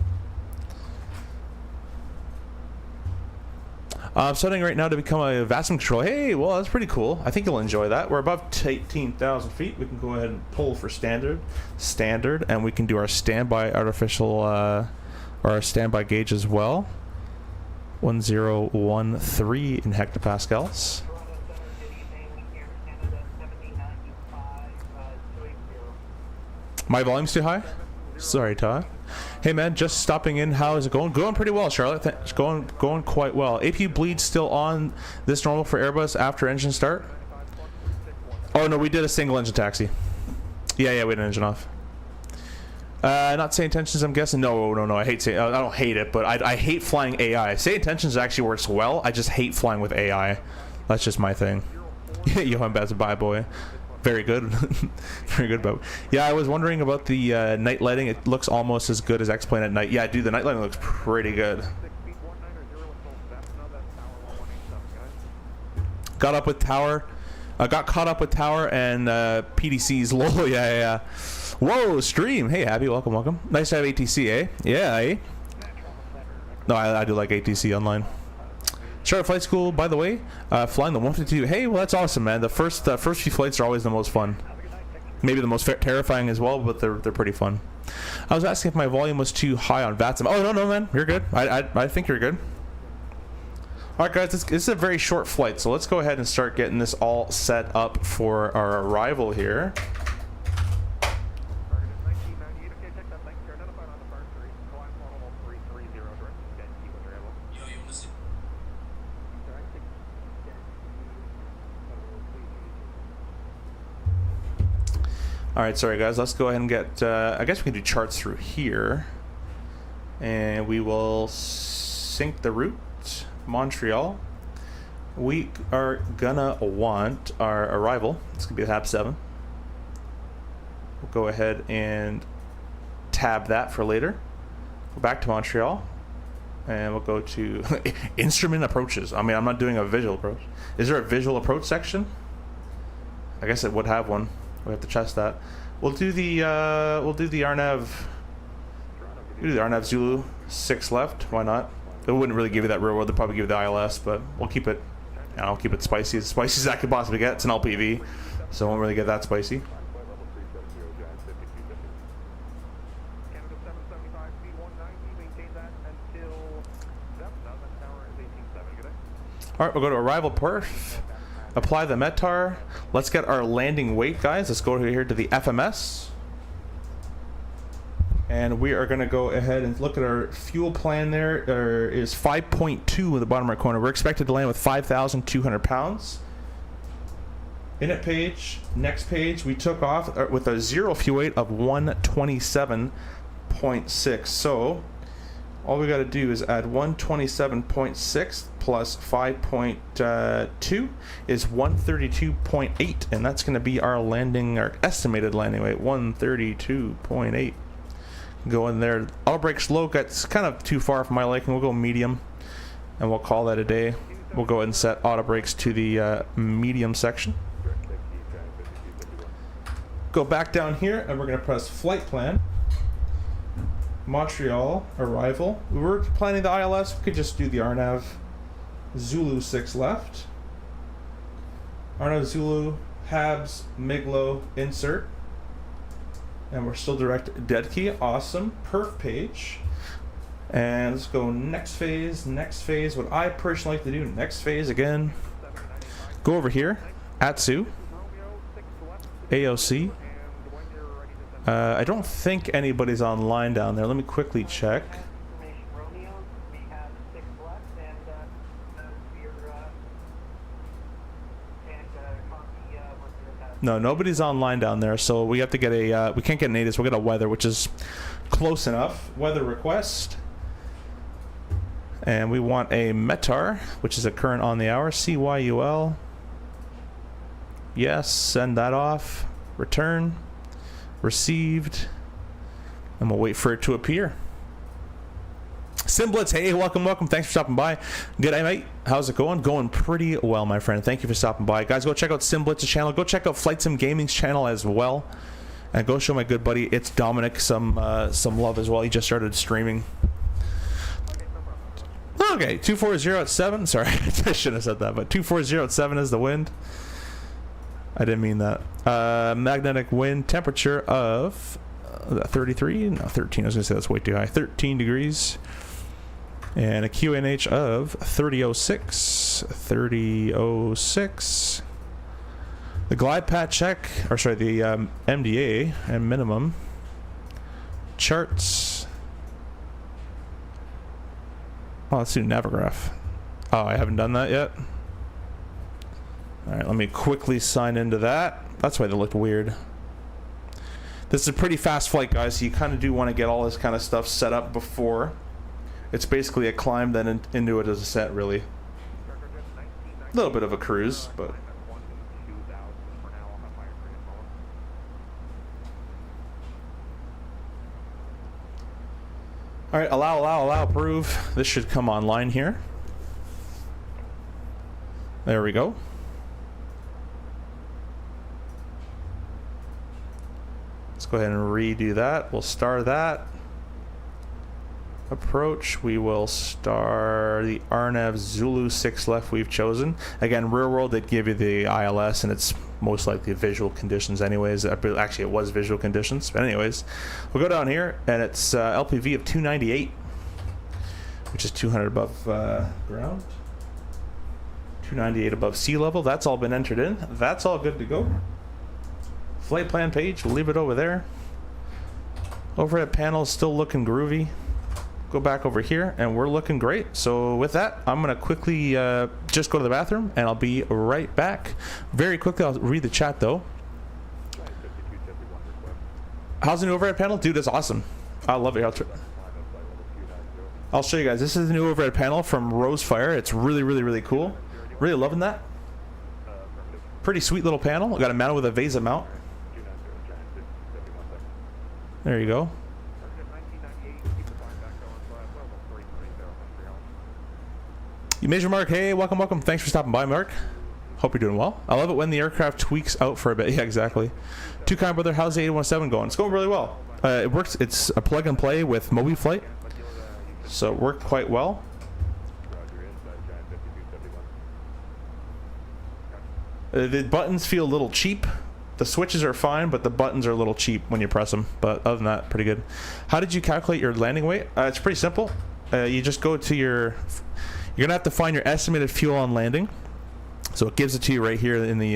I'm studying right now to become a vacuum control. Hey, well, that's pretty cool. I think you'll enjoy that. We're above 18,000 feet. We can go ahead and pull for standard, and we can do our standby artificial, or our standby gauge as well. 1013 in hectopascals. My volume's too high? Sorry, Todd. Hey man, just stopping in. How is it going? Going pretty well, Charlotte. It's going quite well. AP bleed still on this normal for Airbus after engine start? Oh no, we did a single engine taxi. Yeah, we had an engine off. Not say intentions, I'm guessing. No. I hate say. I don't hate it, but I hate flying AI. Say intentions actually works well. I just hate flying with AI. That's just my thing. Johan Baz, bye boy. Very good. Very good, but yeah, I was wondering about the night lighting. It looks almost as good as X-Plane at night. Yeah, dude, the night lighting looks pretty good. Got up with tower. Got caught up with tower and PDC's lol. Yeah. Whoa, stream. Hey, Abby, welcome. Nice to have ATC, eh? Yeah, eh? No, I do like ATC online. Charlotte Flight School, by the way, flying the 152. Hey, well, that's awesome, man. The first few flights are always the most fun. Maybe the most terrifying as well, but they're pretty fun. I was asking if my volume was too high on VATSIM. Oh, no, man. You're good. I think you're good. All right, guys. This is a very short flight, so let's go ahead and start getting this all set up for our arrival here. All right, sorry guys, let's go ahead and get, I guess we can do charts through here. And we will sync the route, Montreal. We are gonna want our arrival. It's gonna be the HAB 7. We'll go ahead and tab that for later. Go back to Montreal. And we'll go to instrument approaches. I mean, I'm not doing a visual approach. Is there a visual approach section? I guess it would have one. We have to test that. We'll do the RNAV. We'll do the RNAV Zulu 6 left. Why not? It wouldn't really give you that real world. They'll probably give you the ILS, but we'll keep it. I'll keep it spicy. As spicy as I could possibly get. It's an LPV, so I won't really get that spicy. All right, we'll go to arrival perf. Apply the METAR. Let's get our landing weight, guys. Let's go here to the FMS. And we are going to go ahead and look at our fuel plan there. There is 5.2 in the bottom right corner. We're expected to land with 5,200 pounds. Init page, next page, we took off with a zero fuel weight of 127.6. So all we got to do is add 127.6 plus 5.2 is 132.8, and that's going to be our landing, our estimated landing weight, 132.8. Go in there. Auto brakes low, gets kind of too far for my liking. We'll go medium, and we'll call that a day. We'll go ahead and set auto brakes to the medium section. Go back down here, and we're going to press flight plan. Montreal arrival. We were planning the ILS. We could just do the RNAV Zulu 6 left. RNAV Zulu HABs Miglo insert, and we're still direct dead key. Awesome. Perf page, and let's go next phase. Next phase. What I personally like to do next phase again. Go over here. ATSU AOC. I don't think anybody's online down there. Let me quickly check. No, nobody's online down there, so we have to get a, we can't get an ATIS, we'll get a weather, which is close enough. Weather request. And we want a METAR, which is a current on the hour, CYUL. Yes, send that off. Return. Received, and we'll wait for it to appear. Simblitz, hey, welcome. Thanks for stopping by. Good day, mate. How's it going? Going pretty well, my friend. Thank you for stopping by. Guys, go check out Simblitz's channel. Go check out Flight Sim Gaming's channel as well. And go show my good buddy, it's Dominic, some love as well. He just started streaming. Okay, 240 at 7. Sorry, I shouldn't have said that, but 240 at 7 is the wind. I didn't mean that. Magnetic wind, temperature of 33? No, 13. I was going to say that's way too high. 13 degrees. And a QNH of 3006. 3006. The glide path check, or sorry, the MDA and minimum. Charts. Oh, let's do Navigraph. Oh, I haven't done that yet. Alright, let me quickly sign into that. That's why they looked weird. This is a pretty fast flight, guys, so you kind of do want to get all this kind of stuff set up before. It's basically a climb, then into it as a set, really. A little bit of a cruise, but... Alright, allow, approve. This should come online here. There we go. Let's go ahead and redo that. We'll star that. approach. We will star the RNAV Zulu 6 left we've chosen. Again, real world, they'd give you the ILS, and it's most likely visual conditions anyways. Actually, it was visual conditions. But anyways, we'll go down here, and it's LPV of 298, which is 200 above ground. 298 above sea level. That's all been entered in. That's all good to go. Flight plan page, we'll leave it over there. Overhead panel is still looking groovy. Go back over here, and we're looking great. So with that, I'm going to quickly just go to the bathroom, and I'll be right back. Very quickly, I'll read the chat, though. How's the new overhead panel? Dude, it's awesome. I love it. I'll show you guys. This is the new overhead panel from Rosefire. It's really, really, really cool. Really loving that. Pretty sweet little panel. Got a mount with a VESA mount. There you go. You Major Mark, hey, welcome. Thanks for stopping by, Mark. Hope you're doing well. I love it when the aircraft tweaks out for a bit. Yeah, exactly. Two kind brother, how's the 817 going? It's going really well. It works. It's a plug and play with MobiFlight, so it worked quite well. The buttons feel a little cheap. The switches are fine, but the buttons are a little cheap when you press them. But other than that, pretty good. How did you calculate your landing weight? It's pretty simple. You just go to your... You're gonna have to find your estimated fuel on landing. So it gives it to you right here in the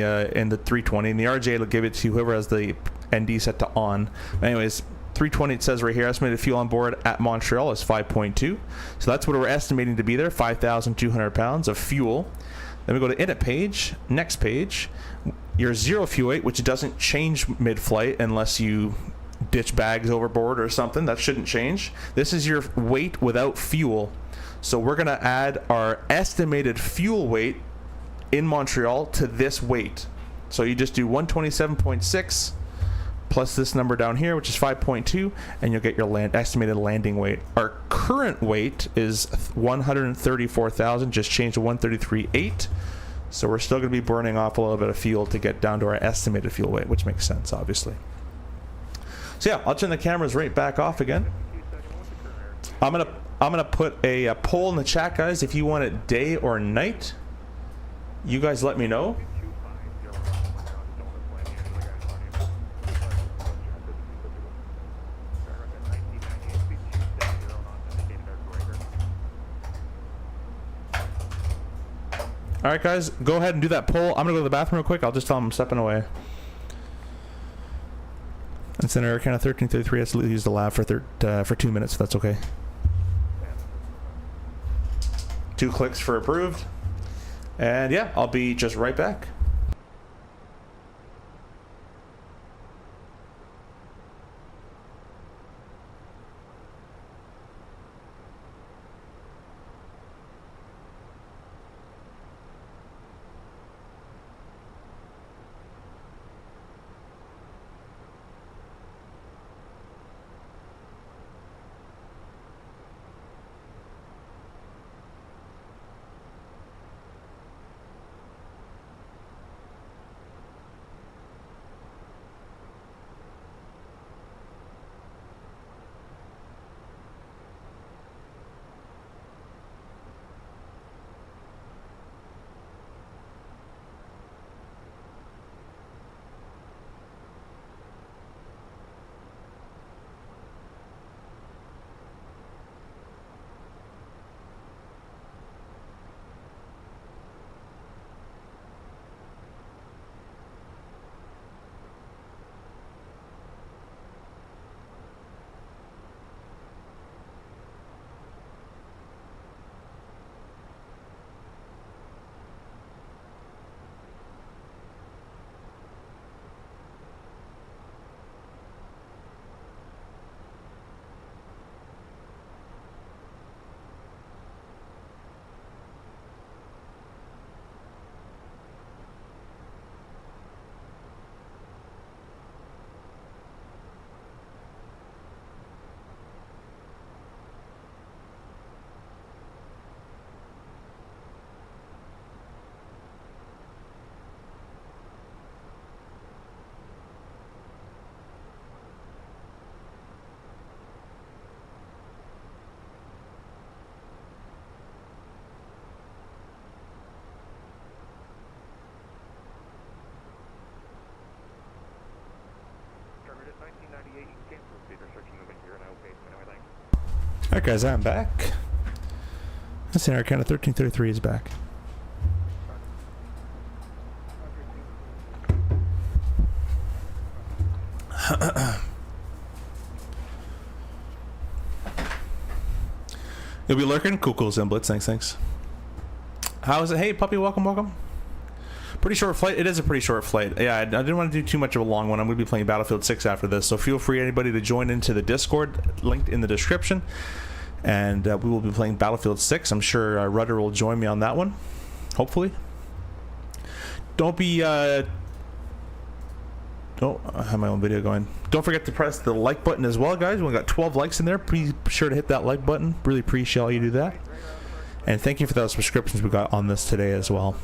320. And the RJ will give it to whoever has the ND set to on. But anyways, 320, it says right here, estimated fuel on board at Montreal is 5.2. So that's what we're estimating to be there, 5,200 pounds of fuel. Then we go to init page, next page, your zero fuel weight, which doesn't change mid-flight unless you ditch bags overboard or something. That shouldn't change. This is your weight without fuel. So we're going to add our estimated fuel weight in Montreal to this weight. So you just do 127.6 plus this number down here, which is 5.2, and you'll get your estimated landing weight. Our current weight is 134,000, just changed to 133.8. So we're still going to be burning off a little bit of fuel to get down to our estimated fuel weight, which makes sense, obviously. So yeah, I'll turn the cameras right back off again. I'm gonna put a poll in the chat, guys. If you want it day or night, you guys let me know. All right, guys, go ahead and do that poll. I'm gonna go to the bathroom real quick. I'll just tell them I'm stepping away. And Senator Arcana 1333 has to use the lab for 2 minutes. If that's okay. 2 clicks for approved. And yeah, I'll be just right back. Alright guys, I'm back. This Air Canada 1333 is back. You'll be lurking? Cool, Zimblitz. Thanks. How is it? Hey, puppy, welcome. Pretty short flight. It is a pretty short flight. Yeah, I didn't want to do too much of a long one. I'm going to be playing Battlefield 6 after this, so feel free, anybody, to join into the Discord, linked in the description. And we will be playing Battlefield 6. I'm sure Rudder will join me on that one, hopefully. Don't have my own video going. Don't forget to press the like button as well, guys. We got 12 likes in there. Be sure to hit that like button. Really appreciate all you do that. And thank you for those subscriptions we got on this today as well.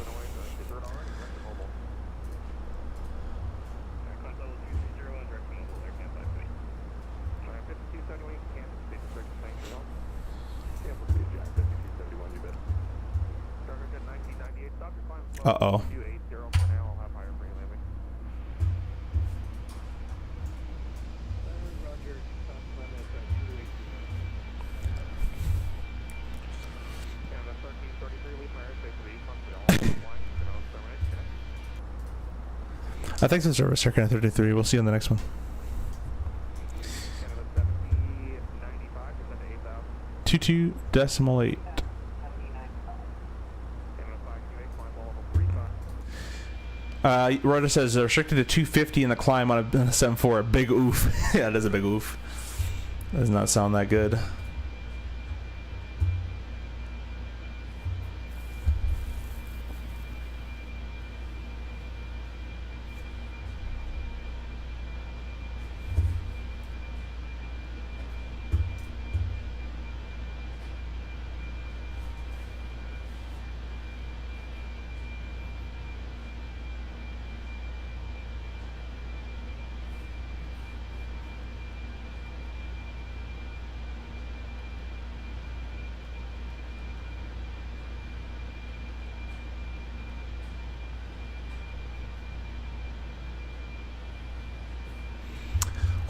Uh-oh. Thanks for the service, Air Canada 33. We'll see you on the next one. 22.8. Rhoda says restricted to 250 in the climb on a 7.4. A big oof. Yeah, it is a big oof. Does not sound that good.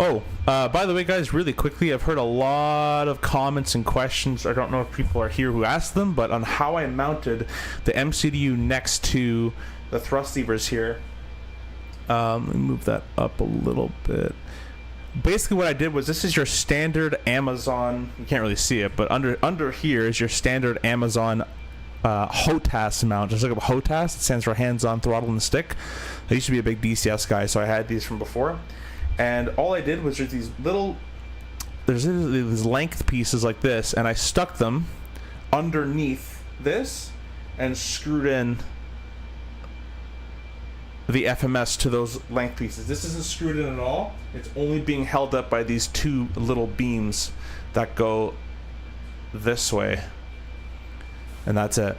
Oh, by the way, guys, really quickly, I've heard a lot of comments and questions. I don't know if people are here who asked them, but on how I mounted the MCDU next to the thrust levers here. Let me move that up a little bit. Basically, what I did was, this is your standard Amazon. You can't really see it, but under here is your standard Amazon HOTAS mount. Just look up HOTAS. It stands for hands-on throttle and stick. I used to be a big DCS guy, so I had these from before. And all I did was there's these length pieces like this, and I stuck them underneath this and screwed in the FMS to those length pieces. This isn't screwed in at all. It's only being held up by these two little beams that go this way. And that's it.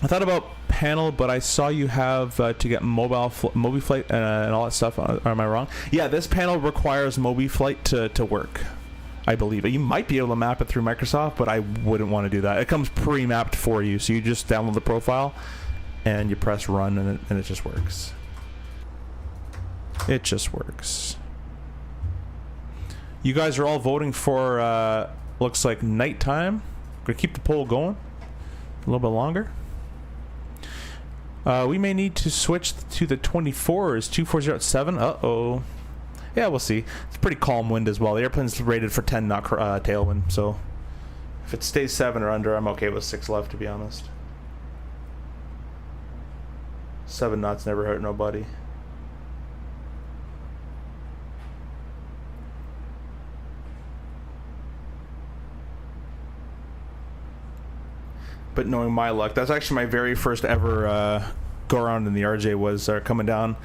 I thought about panel, but I saw you have to get MobiFlight and all that stuff. Am I wrong? Yeah, this panel requires MobiFlight to work, I believe. You might be able to map it through Microsoft, but I wouldn't want to do that. It comes pre-mapped for you, so you just download the profile and you press run, and it just works. It just works. You guys are all voting for looks like nighttime. Gonna keep the poll going a little bit longer. We may need to switch to the 24s, 2407. Uh-oh. Yeah, we'll see. It's pretty calm wind as well. The airplane's rated for 10 knot tailwind, so if it stays 7 or under, I'm okay with 6 left, to be honest. 7 knots never hurt nobody. But knowing my luck, that's actually my very first ever go around in the RJ was coming down,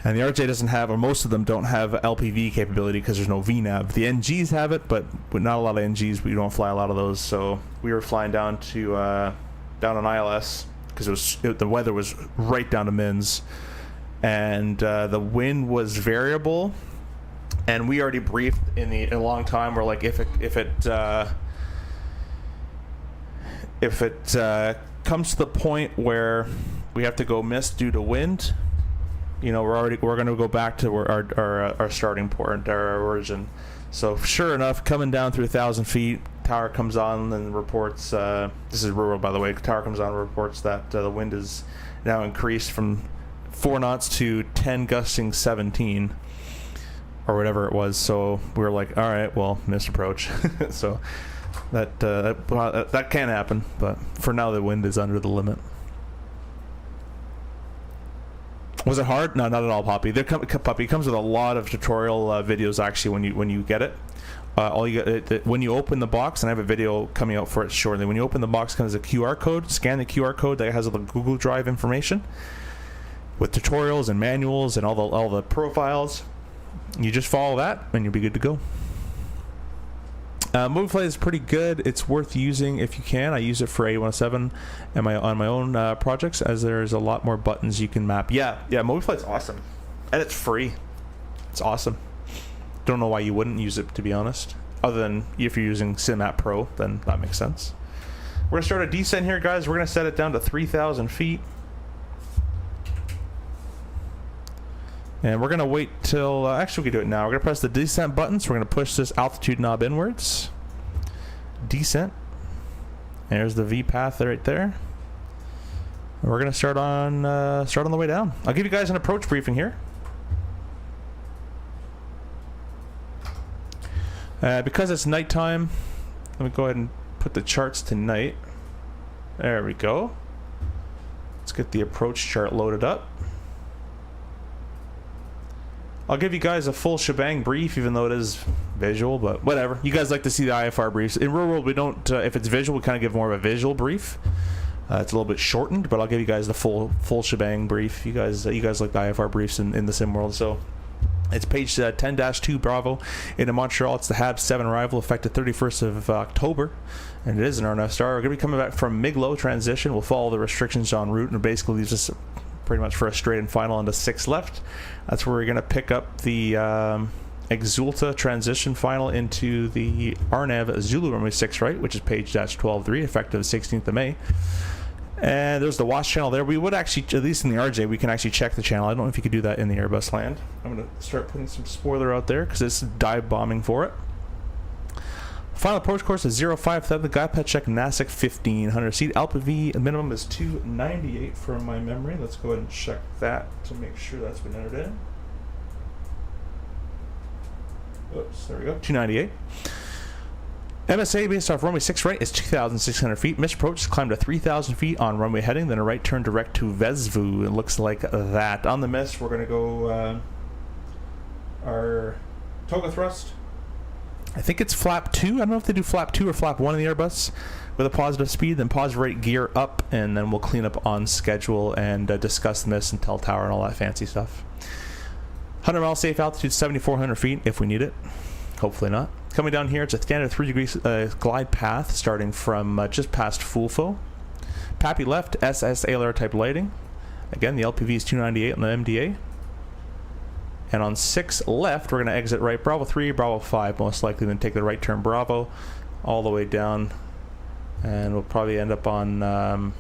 and the RJ doesn't have, or most of them don't have LPV capability because there's no VNAV. The NGs have it, but not a lot of NGs. We don't fly a lot of those, so we were flying down to down on ILS because the weather was right down to mins, and the wind was variable, and we already briefed in a long time. We're like, if it comes to the point where we have to go mist due to wind, you know, we're going to go back to our starting point, our origin. So sure enough, coming down through 1,000 feet, tower comes on and reports, this is rural by the way, tower comes on and reports that the wind is now increased from 4 knots to 10 gusting 17 or whatever it was. So we were like, all right, well, missed approach. So that can happen, but for now the wind is under the limit. Was it hard? No, not at all, Poppy. Puppy comes with a lot of tutorial videos actually when you get it. When you open the box, and I have a video coming out for it shortly. When you open the box, comes a QR code. Scan the QR code that has all the Google Drive information with tutorials and manuals and all the profiles. You just follow that, and you'll be good to go. MoveFlight is pretty good. It's worth using if you can. I use it for A107 and on my own projects, as there's a lot more buttons you can map. Yeah, MoveFlight's awesome, and it's free. It's awesome. Don't know why you wouldn't use it, to be honest. Other than if you're using SimApp Pro, then that makes sense. We're gonna start a descent here, guys. We're gonna set it down to 3,000 feet. And we're going to wait till... actually, we can do it now. We're going to press the descent button. So we're going to push this altitude knob inwards. Descent. There's the V path right there. And we're going to start on the way down. I'll give you guys an approach briefing here. Because it's nighttime, let me go ahead and put the charts to night. There we go. Let's get the approach chart loaded up. I'll give you guys a full shebang brief, even though it is visual, but whatever. You guys like to see the IFR briefs. In real world, we don't, if it's visual, we kind of give more of a visual brief. It's a little bit shortened, but I'll give you guys the full shebang brief. You guys like the IFR briefs in the sim world. So it's page 10-2 Bravo into Montreal. It's the HAB 7 arrival, effective 31st of October, and it is an RNF star. We're going to be coming back from Miglo transition. We'll follow the restrictions en route, and it basically leaves us pretty much for a straight and final onto 6 left. That's where we're going to pick up the Exulta transition final into the RNAV Zulu runway 6 right, which is page -12-3, effective 16th of May. And there's the watch channel there. We would actually, at least in the RJ, we can actually check the channel. I don't know if you could do that in the Airbus land. I'm going to start putting some spoiler out there because it's dive bombing for it. Final approach course is 05, the guide pet check NASIC 1500 seat. ALPA-V minimum is 298 from my memory. Let's go ahead and check that to make sure that's been entered in. Oops, there we go, 298. MSA based off runway 6 right is 2,600 feet. Missed approach is climbed to 3,000 feet on runway heading, then a right turn direct to Vezvu. It looks like that. On the miss, we're going to go our toga thrust. I think it's flap 2. I don't know if they do flap 2 or flap 1 in the Airbus with a positive speed, then positive rate gear up, and then we'll clean up on schedule and discuss the miss and tell tower and all that fancy stuff. 100 mile safe altitude, 7,400 feet if we need it. Hopefully not. Coming down here, it's a standard 3 degrees glide path starting from just past Fulfo. Pappy left, SS ALR type lighting. Again, the LPV is 298 on the MDA. And on 6 left, we're going to exit right, Bravo 3, Bravo 5, most likely, then take the right turn Bravo all the way down. And we'll probably end up on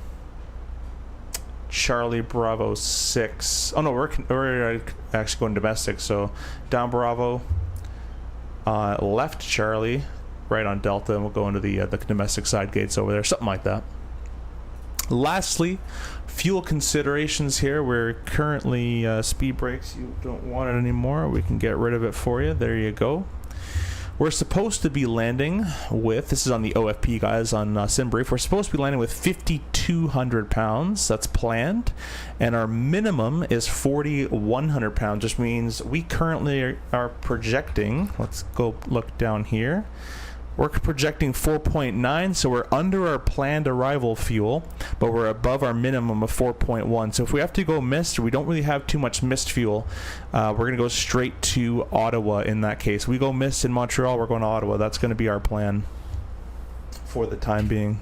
Charlie Bravo 6. Oh no, we're actually going domestic, so down Bravo, left Charlie, right on Delta, and we'll go into the domestic side gates over there, something like that. Lastly, fuel considerations here. We're currently speed brakes. You don't want it anymore. We can get rid of it for you. There you go. We're supposed to be landing with, this is on the OFP guys on SimBrief, we're supposed to be landing with 5,200 pounds. That's planned. And our minimum is 4,100 pounds, which means we currently are projecting, let's go look down here. We're projecting 4.9, so we're under our planned arrival fuel, but we're above our minimum of 4.1. So if we have to go mist, or we don't really have too much mist fuel, we're going to go straight to Ottawa in that case. We go mist in Montreal, we're going to Ottawa. That's going to be our plan for the time being.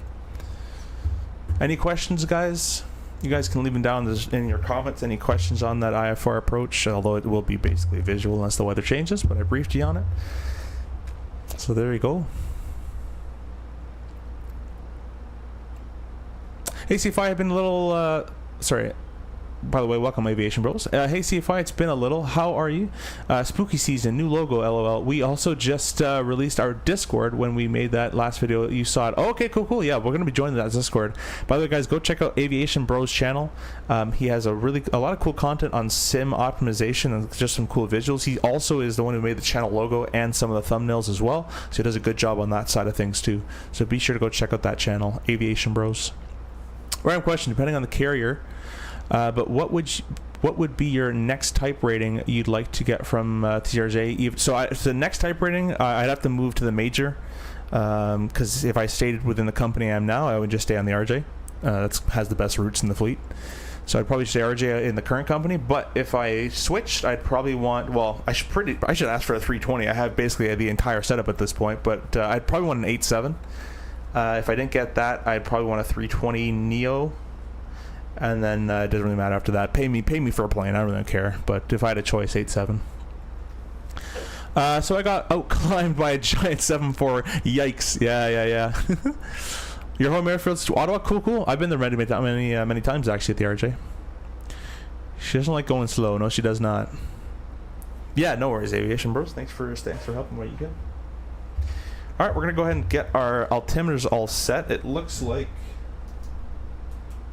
Any questions, guys? You guys can leave them down in your comments. Any questions on that IFR approach, although it will be basically visual unless the weather changes, but I briefed you on it. So there you go. AC5 have been a little, sorry, by the way, welcome Aviation Bros. Hey CFI, it's been a little. How are you? Spooky season, new logo, LOL. We also just released our Discord when we made that last video. You saw it. Oh, okay, cool. Yeah, we're gonna be joining that Discord. By the way, guys, go check out Aviation Bros channel. He has a lot of cool content on sim optimization and just some cool visuals. He also is the one who made the channel logo and some of the thumbnails as well. So he does a good job on that side of things too. So be sure to go check out that channel, Aviation Bros. Random question, depending on the carrier. But what would be your next type rating you'd like to get from TRJ? So the next type rating, I'd have to move to the major, because if I stayed within the company I am now, I would just stay on the RJ. That has the best routes in the fleet. So I'd probably stay RJ in the current company. But if I switched, I'd probably want, well, I should ask for a 320. I have basically the entire setup at this point, but I'd probably want an 8.7. If I didn't get that, I'd probably want a 320 Neo. And then it doesn't really matter after that. Pay me for a plane. I don't really care. But if I had a choice, 8.7. So I got out-climbed by a giant 7.4. Yikes. Yeah. Your home airfield's to Ottawa? Cool. I've been there many times, actually, at the RJ. She doesn't like going slow. No, she does not. Yeah, no worries, Aviation Bros. Thanks for helping what you can. All right, we're going to go ahead and get our altimeters all set. It looks like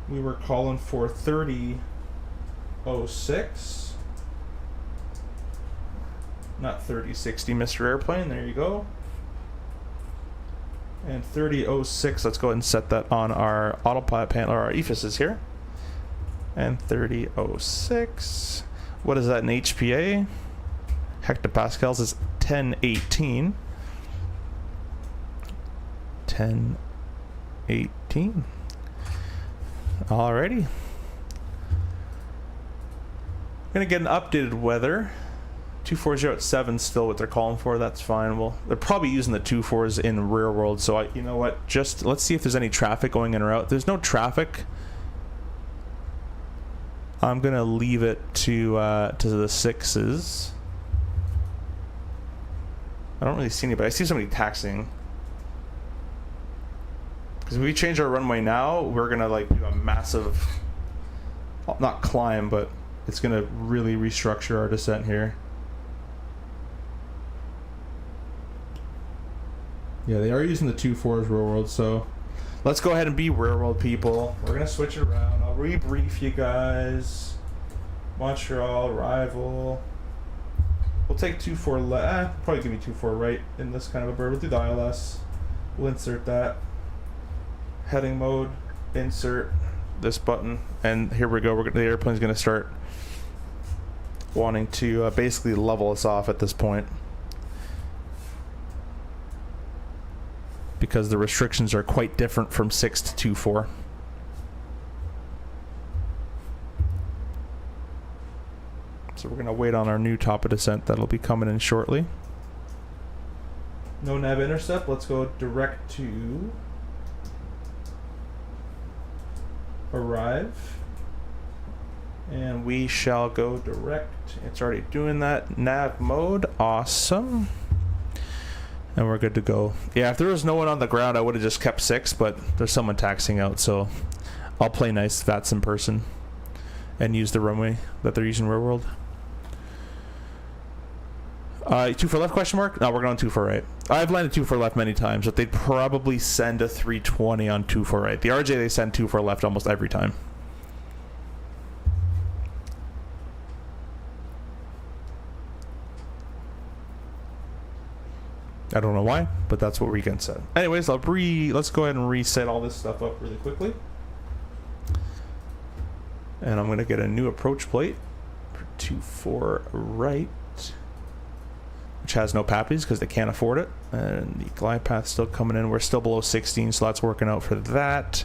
we were calling for 3006, not 3060, Mr. Airplane. There you go. And 3006. Let's go ahead and set that on our autopilot panel, or our EFISs here. And 3006. What is that in HPA? Hectopascals is 1018. 1018. Alrighty. Gonna get an updated weather. 240 at 7 still what they're calling for. That's fine. Well, they're probably using the 24s in rear world. So you know what? Just let's see if there's any traffic going in or out. There's no traffic. I'm gonna leave it to the 6s. I don't really see anybody. I see somebody taxiing. Because if we change our runway now, we're gonna like do a massive, not climb, but it's gonna really restructure our descent here. Yeah, they are using the 2.4s rear world, so let's go ahead and be rear world, people. We're gonna switch it around. I'll rebrief you guys. Montreal arrival. We'll take 2.4 left. Probably give me 2.4 right in this kind of a bird. We'll do the ILS. We'll insert that. Heading mode, insert this button, and here we go. The airplane's going to start wanting to basically level us off at this point, because the restrictions are quite different from 6 to 2.4. So we're going to wait on our new top of descent that'll be coming in shortly. No nav intercept. Let's go direct to arrive, and we shall go direct. It's already doing that. Nav mode. Awesome. And we're good to go. Yeah, if there was no one on the ground, I would have just kept 6, but there's someone taxiing out, so I'll play nice if that's in person and use the runway that they're using rear world. 2 for left question mark? No, we're going 2 for right. I've landed 2 for left many times, but they'd probably send a 320 on 2 for right. The RJ, they send 2 for left almost every time. I don't know why, but that's what Weekend said. Anyways, let's go ahead and reset all this stuff up really quickly. And I'm going to get a new approach plate for 2-4 right, which has no pappies because they can't afford it. And the glide path still coming in. We're still below 16, so that's working out for that.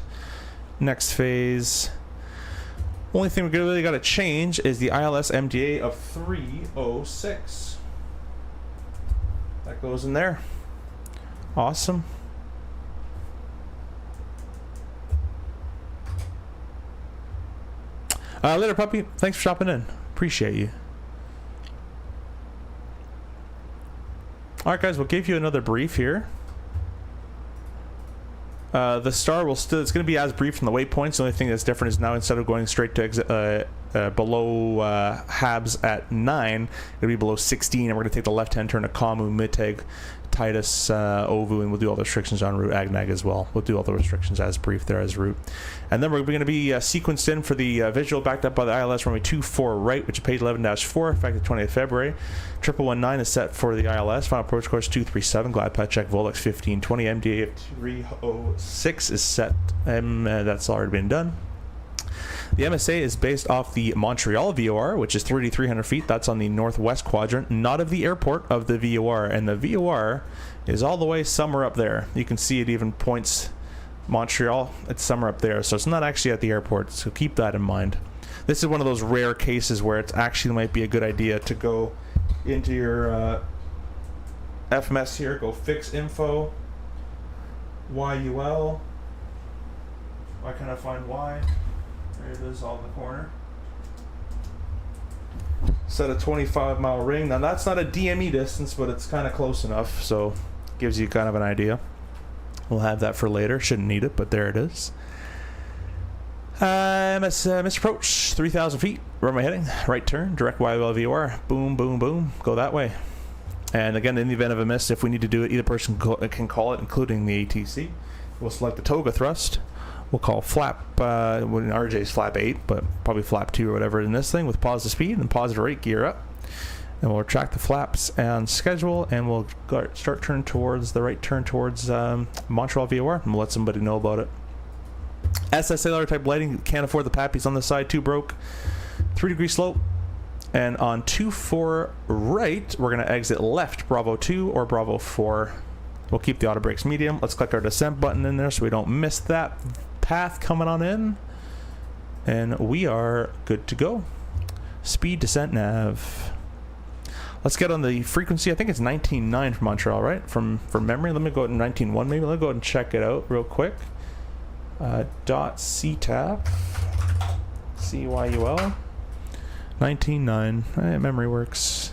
Next phase. Only thing we really got to change is the ILS MDA of 306. That goes in there. Awesome. Later, puppy. Thanks for stopping in. Appreciate you. Alright, guys, we'll give you another brief here. The star will still, it's going to be as brief from the waypoints. The only thing that's different is now instead of going straight to below Habs at 9. It'll be below 16, and we're going to take the left-hand turn to Kamu, Miteg, Titus, Ovu, and we'll do all the restrictions on route Agnag as well. We'll do all the restrictions as brief there as route. And then we're going to be sequenced in for the visual backed up by the ILS runway 24 right, which is page 11-4, effective 20th February. 1119 is set for the ILS. Final approach course 237, glide path check Volex 1520, MDA of 306 is set. That's already been done. The MSA is based off the Montreal VOR, which is 3,300 feet. That's on the northwest quadrant, not of the airport, of the VOR. And the VOR is all the way somewhere up there. You can see it even points Montreal. It's somewhere up there, so it's not actually at the airport. So keep that in mind. This is one of those rare cases where it actually might be a good idea to go into your FMS here, go fix info, YUL. Why can't I find Y? There it is, all in the corner. Set a 25-mile ring. Now that's not a DME distance, but it's kind of close enough, so gives you kind of an idea. We'll have that for later. Shouldn't need it, but there it is. Missed approach, 3,000 feet. Runway heading, right turn, direct YOL VOR. Boom, boom, boom. Go that way. And again, in the event of a miss, if we need to do it, either person can call it, including the ATC. We'll select the toga thrust. We'll call flap, when RJ's flap 8, but probably flap 2 or whatever in this thing with positive speed and positive rate gear up. And we'll retract the flaps and schedule, and we'll start turn towards the right turn towards Montreal VOR, and we'll let somebody know about it. SSLR type lighting, can't afford the pappies on the side, 2 broke, 3 degree slope. And on 24 right, we're going to exit left, Bravo 2 or Bravo 4. We'll keep the auto brakes medium. Let's click our descent button in there so we don't miss that path coming on in. And we are good to go. Speed, descent, nav. Let's get on the frequency. I think it's 19.9 from Montreal, right? From memory. Let me go to 19.1 maybe. Let's go ahead and check it out real quick. Dot CTAP. CYUL. 19.9. Memory works.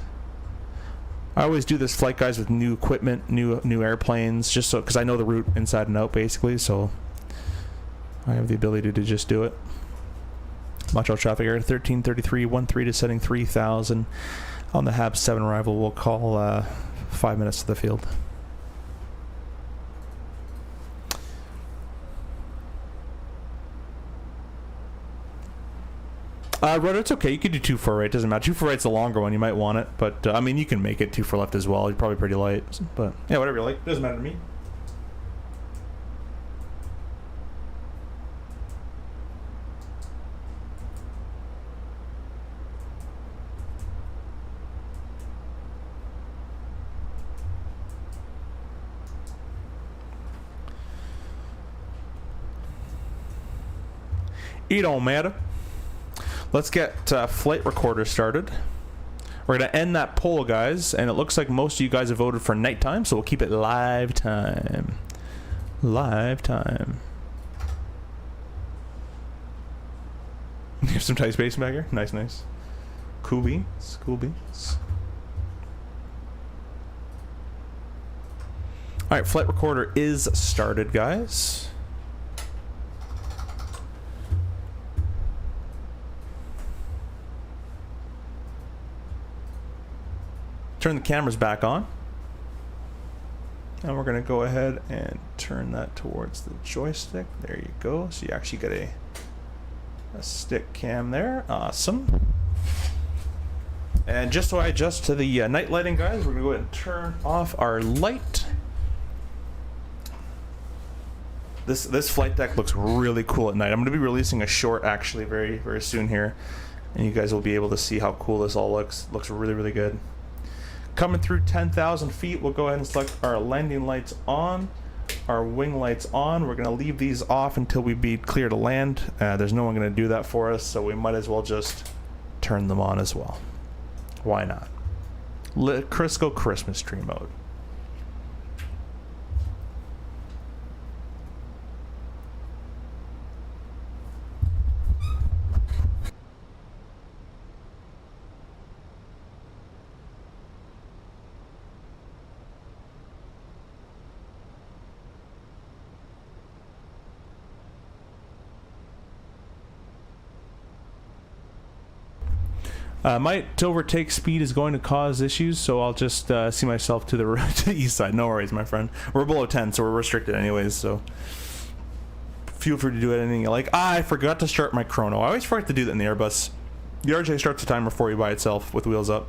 I always do this flight, guys, with new equipment, new airplanes, just so, because I know the route inside and out, basically, so I have the ability to just do it. Montreal traffic area 1333, 13 to setting 3,000. On the HAB 7 arrival, we'll call 5 minutes to the field. Rudder, it's okay. You could do 2-4 right. Doesn't matter. 2-4 right's the longer one. You might want it, but I mean, you can make it 2-4 left as well. You're probably pretty light, but yeah, whatever you like. Doesn't matter to me. It don't matter. Let's get flight recorder started. We're going to end that poll, guys, and it looks like most of you guys have voted for nighttime, so we'll keep it live time. Live time. You have some tight space back here? Nice, nice. Cool beans. Cool beans. Alright, flight recorder is started, guys. Turn the cameras back on. And we're going to go ahead and turn that towards the joystick. There you go. So you actually get a stick cam there. Awesome. And just so I adjust to the night lighting, guys, we're going to go ahead and turn off our light. This flight deck looks really cool at night. I'm going to be releasing a short actually very, very soon here. And you guys will be able to see how cool this all looks. Looks really, really good. Coming through 10,000 feet, we'll go ahead and select our landing lights on, our wing lights on. We're going to leave these off until we be clear to land. There's no one going to do that for us, so we might as well just turn them on as well. Why not? Crisco Christmas tree mode. Might overtake speed is going to cause issues, so I'll just see myself to the to the east side. No worries, my friend. We're below 10, so we're restricted anyways, so feel free to do anything you like. I forgot to start my chrono. I always forget to do that in the Airbus. The RJ starts the timer for you by itself with wheels up.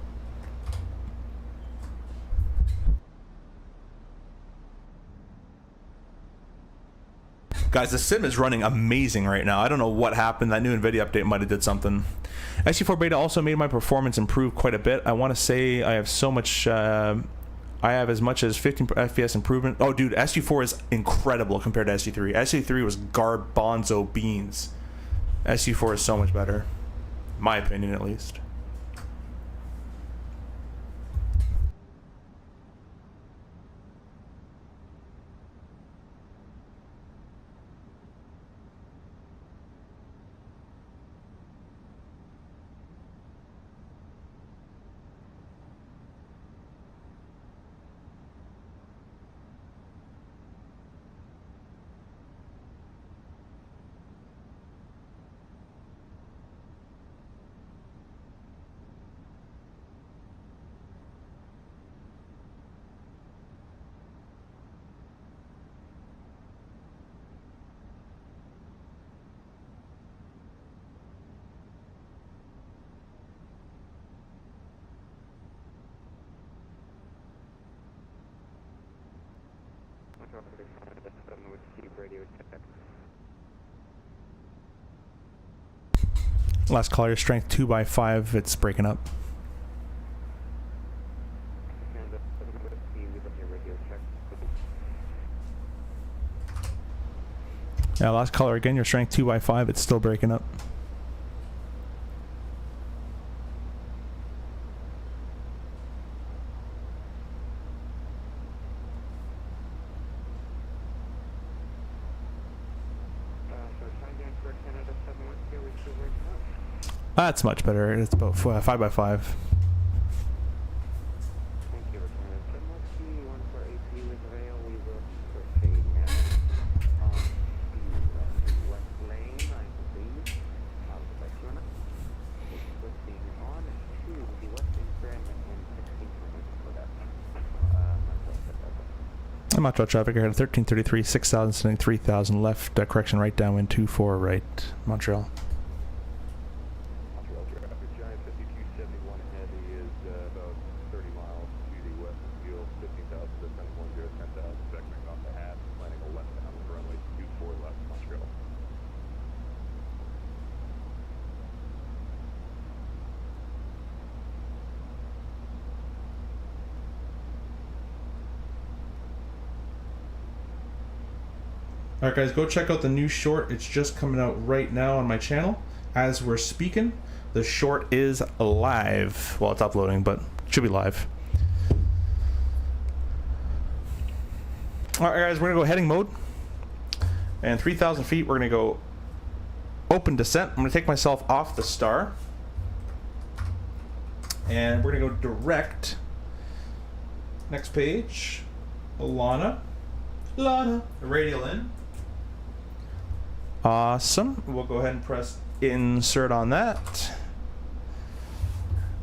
Guys, the sim is running amazing right now. I don't know what happened. That new NVIDIA update might have did something. SU-4 beta also made my performance improve quite a bit. I want to say I have so much... I have as much as 15 FPS improvement. Oh, dude, SU-4 is incredible compared to SU-3. SU-3 was garbanzo beans. SU-4 is so much better. My opinion, at least. Last caller, strength 2x5, it's breaking up. Yeah, last caller again, your strength 2x5, it's still breaking up. That's much better. It's about 5x5. Montreal traffic ahead of 1333, 6,000, sending 3,000 left, correction right downwind 24 right, Montreal. Alright guys, go check out the new short. It's just coming out right now on my channel. As we're speaking, the short is live. Well, it's uploading, but it should be live. Alright guys, we're going to go heading mode. And 3,000 feet, we're going to go open descent. I'm going to take myself off the star. And we're going to go direct. Next page. Lana, radial in. Awesome. We'll go ahead and press insert on that.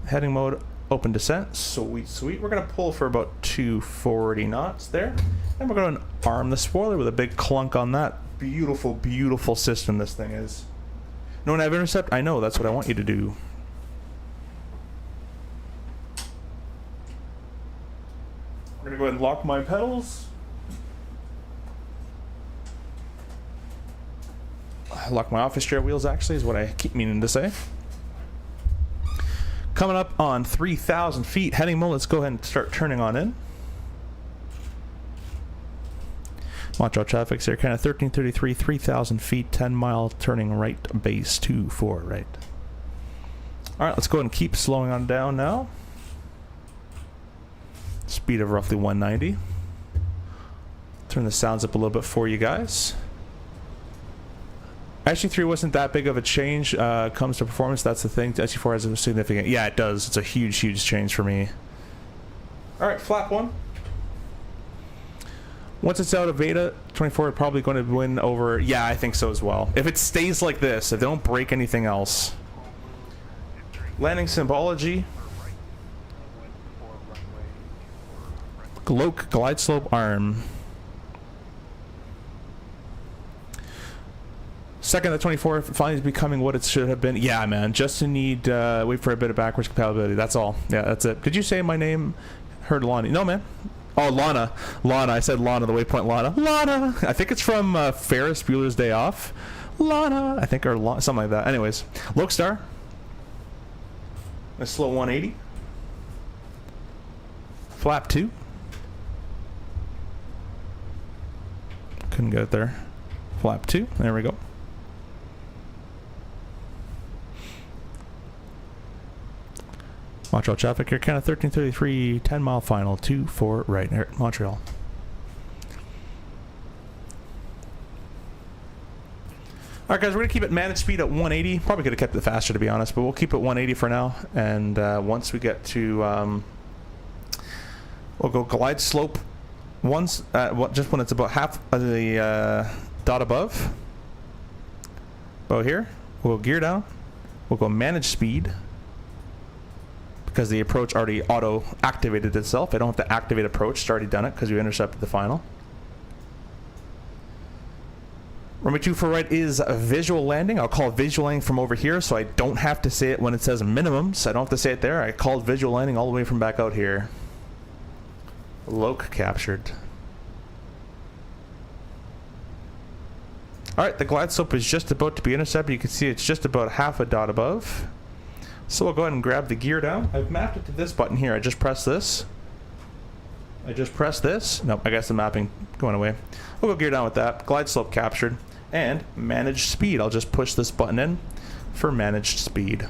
Heading mode, open descent. Sweet, sweet. We're going to pull for about 240 knots there. And we're going to arm the spoiler with a big clunk on that. Beautiful, beautiful system this thing is. No nav intercept? I know, that's what I want you to do. We're going to go ahead and lock my pedals. Lock my office chair wheels, actually, is what I keep meaning to say. Coming up on 3,000 feet, heading mode. Let's go ahead and start turning on in. Montreal traffic's here, kind of 1333, 3,000 feet, 10 mile turning right, base 24 right. Alright, let's go ahead and keep slowing on down now. Speed of roughly 190. Turn the sounds up a little bit for you guys. SU-3 wasn't that big of a change comes to performance. That's the thing. SU-4 has a significant... Yeah, it does. It's a huge, huge change for me. Alright, flap one. Once it's out of beta, 24 is probably going to win over... Yeah, I think so as well. If it stays like this, if they don't break anything else. Landing symbology. Gloke glide slope arm. Second, the 24 finally is becoming what it should have been. Yeah, man. Just to need wait for a bit of backwards compatibility. That's all. Yeah, that's it. Did you say my name? Heard Lonnie? No, man. Oh, Lana. Lana. I said Lana. The waypoint Lana. Lana. I think it's from Ferris Bueller's Day Off. Lana. I think or something like that. Anyways, Lokestar. A slow 180. Flap 2. Couldn't get it there. Flap 2. There we go. Montreal traffic, Air Canada 1333, 10 mile final, 2-4 right, Montreal. Alright guys, we're going to keep it managed speed at 180. Probably could have kept it faster to be honest, but we'll keep it 180 for now. And once we get to, we'll go glide slope once, just when it's about half of the dot above. About here, we'll gear down. We'll go manage speed. Because the approach already auto-activated itself. I don't have to activate approach. It's already done it because we intercepted the final. Runway 24 right is a visual landing. I'll call visual landing from over here so I don't have to say it when it says minimums. I don't have to say it there. I called visual landing all the way from back out here. Loke captured. Alright, the glide slope is just about to be intercepted. You can see it's just about half a dot above. So we'll go ahead and grab the gear down. I've mapped it to this button here. I just press this. I just press this. Nope, I guess the mapping going away. We'll go gear down with that. Glide slope captured. And managed speed. I'll just push this button in for managed speed.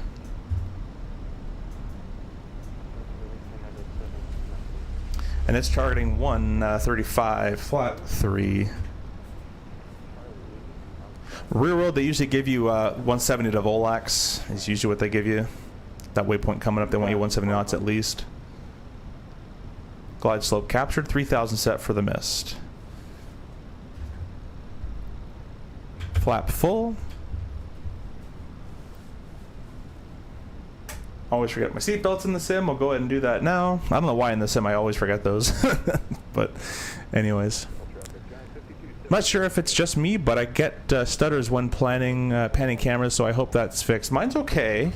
And it's targeting 135, flat 3. Rear road, they usually give you 170 to Volax. Is usually what they give you. That waypoint coming up, they want you 170 knots at least. Glide slope captured, 3,000 set for the mist. Flap full. Always forget my seatbelts in the sim. I'll go ahead and do that now. I don't know why in the sim I always forget those. But anyways. Not sure if it's just me, but I get stutters when panning cameras, so I hope that's fixed. Mine's okay.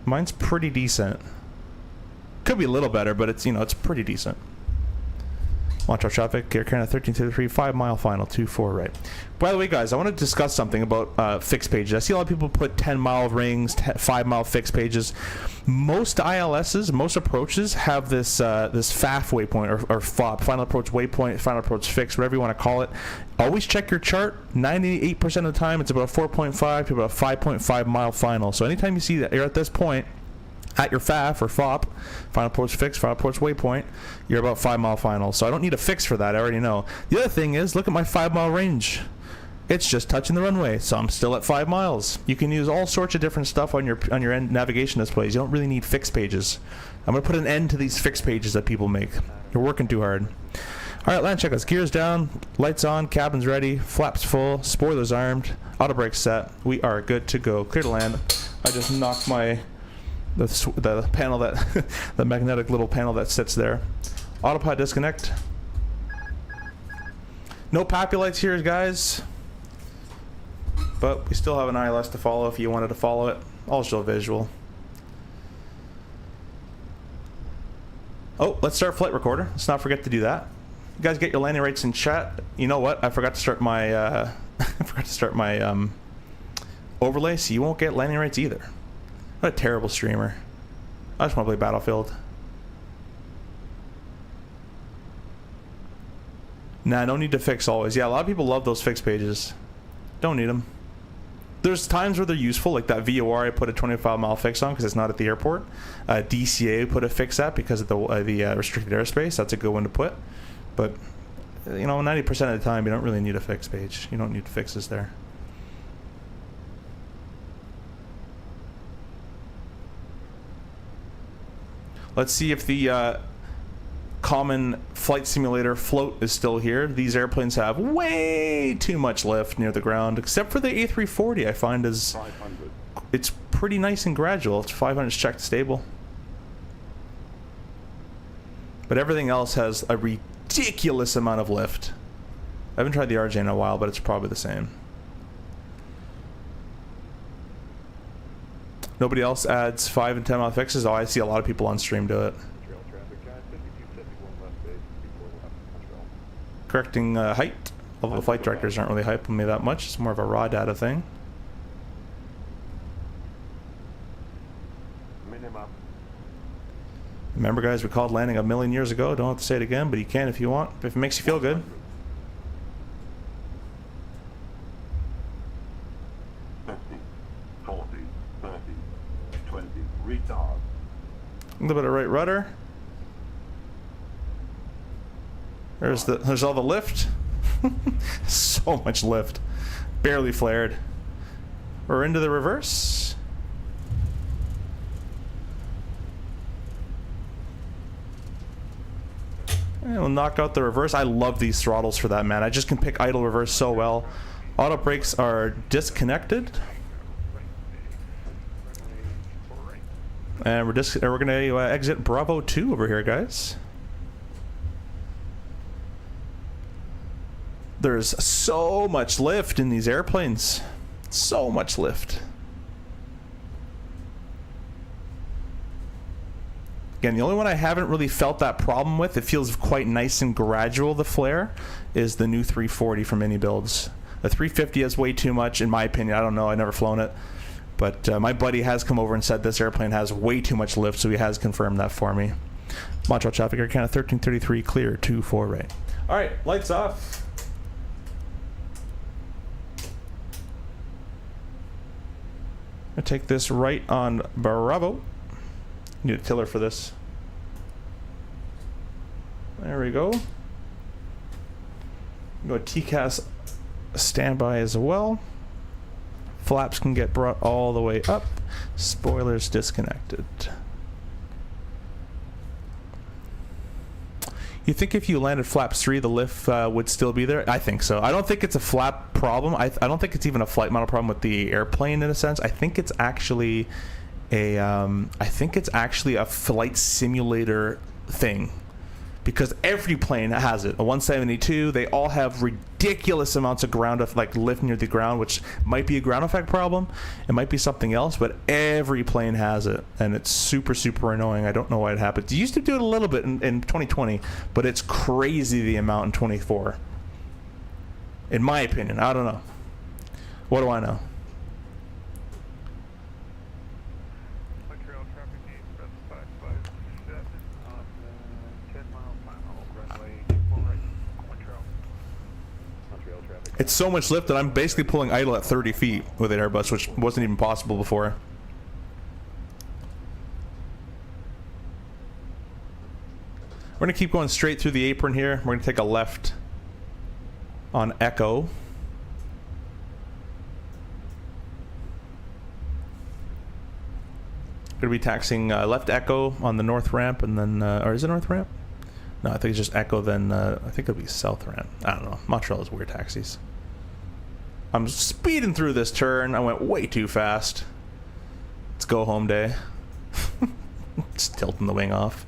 Mine's pretty decent. Could be a little better, but it's, you know, it's pretty decent. Montreal traffic, Air Canada 1333, 5 mile final, 2-4 right. By the way, guys, I want to discuss something about fixed pages. I see a lot of people put 10 mile rings, 5 mile fixed pages. Most ILSs, most approaches have this this FAF waypoint or FOP, final approach waypoint, final approach fix, whatever you want to call it. Always check your chart. 98% of the time, it's about 4.5 to about 5.5 mile final. So anytime you see that you're at this point, at your FAF or FOP, final approach fix, final approach waypoint, you're about 5 mile final. So I don't need a fix for that. I already know. The other thing is, look at my 5 mile range. It's just touching the runway, so I'm still at 5 miles. You can use all sorts of different stuff on your end navigation displays. You don't really need fixed pages. I'm gonna put an end to these fixed pages that people make. You're working too hard. All right, land checkouts. Gears down, lights on, cabin's ready, flaps full, spoilers armed, auto brakes set. We are good to go. Clear to land. I just knocked the panel that the magnetic little panel that sits there. Autopilot disconnect. No PAPI lights here, guys, but we still have an ILS to follow if you wanted to follow it. I'll show visual. Oh, let's start flight recorder. Let's not forget to do that. You guys get your landing rates in chat. You know what? I forgot to start my overlay, so you won't get landing rates either. What a terrible streamer. I just want to play Battlefield. Nah, no need to fix always. Yeah, a lot of people love those fixed pages. Don't need them. There's times where they're useful, like that VOR I put a 25 mile fix on because it's not at the airport. DCA put a fix at because of the restricted airspace. That's a good one to put. But, you know, 90% of the time you don't really need a fixed page. You don't need fixes there. Let's see if the common flight simulator float is still here. These airplanes have way too much lift near the ground, except for the A340 I find is it's pretty nice and gradual. It's 500 checked stable. But everything else has a ridiculous amount of lift. I haven't tried the RJ in a while, but it's probably the same. Nobody else adds 5 and 10 mile fixes? Oh, I see a lot of people on stream do it. Correcting height. Although the flight directors aren't really hyping me that much. It's more of a raw data thing. Remember, guys, we called landing a million years ago. Don't have to say it again, but you can if you want. If it makes you feel good. 50, 40, 30, 20, retard. A little bit of right rudder. There's all the lift. So much lift. Barely flared. We're into the reverse. And we'll knock out the reverse. I love these throttles for that, man. I just can pick idle reverse so well. Auto brakes are disconnected. And we're going to exit Bravo 2 over here, guys. There's so much lift in these airplanes. So much lift. Again, the only one I haven't really felt that problem with, it feels quite nice and gradual, the flare, is the new 340 from Mini Builds. The 350 has way too much, in my opinion. I don't know. I've never flown it. But my buddy has come over and said this airplane has way too much lift, so he has confirmed that for me. Montreal traffic, Air Canada 1333, clear, 24 right. All right, lights off. I'm going to take this right on Bravo. Need a tiller for this. There we go. Go TCAS standby as well. Flaps can get brought all the way up. Spoilers disconnected. You think if you landed flaps 3, the lift would still be there? I think so. I don't think it's a flap problem. I don't think it's even a flight model problem with the airplane in a sense. I think it's actually a flight simulator thing, because every plane has it. A 172, they all have ridiculous amounts of ground lift near the ground, which might be a ground effect problem. It might be something else, but every plane has it, and it's super, super annoying. I don't know why it happens. You used to do it a little bit in 2020, but it's crazy the amount in 24. In my opinion, I don't know. What do I know? It's so much lift that I'm basically pulling idle at 30 feet with an Airbus, which wasn't even possible before. We're going to keep going straight through the apron here. We're going to take a left on Echo. Going to be taxiing left Echo on the north ramp, and then, or is it north ramp? No, I think it's just Echo, then I think it'll be south ramp. I don't know. Montreal has weird taxis. I'm speeding through this turn. I went way too fast. It's go home day. Just tilting the wing off.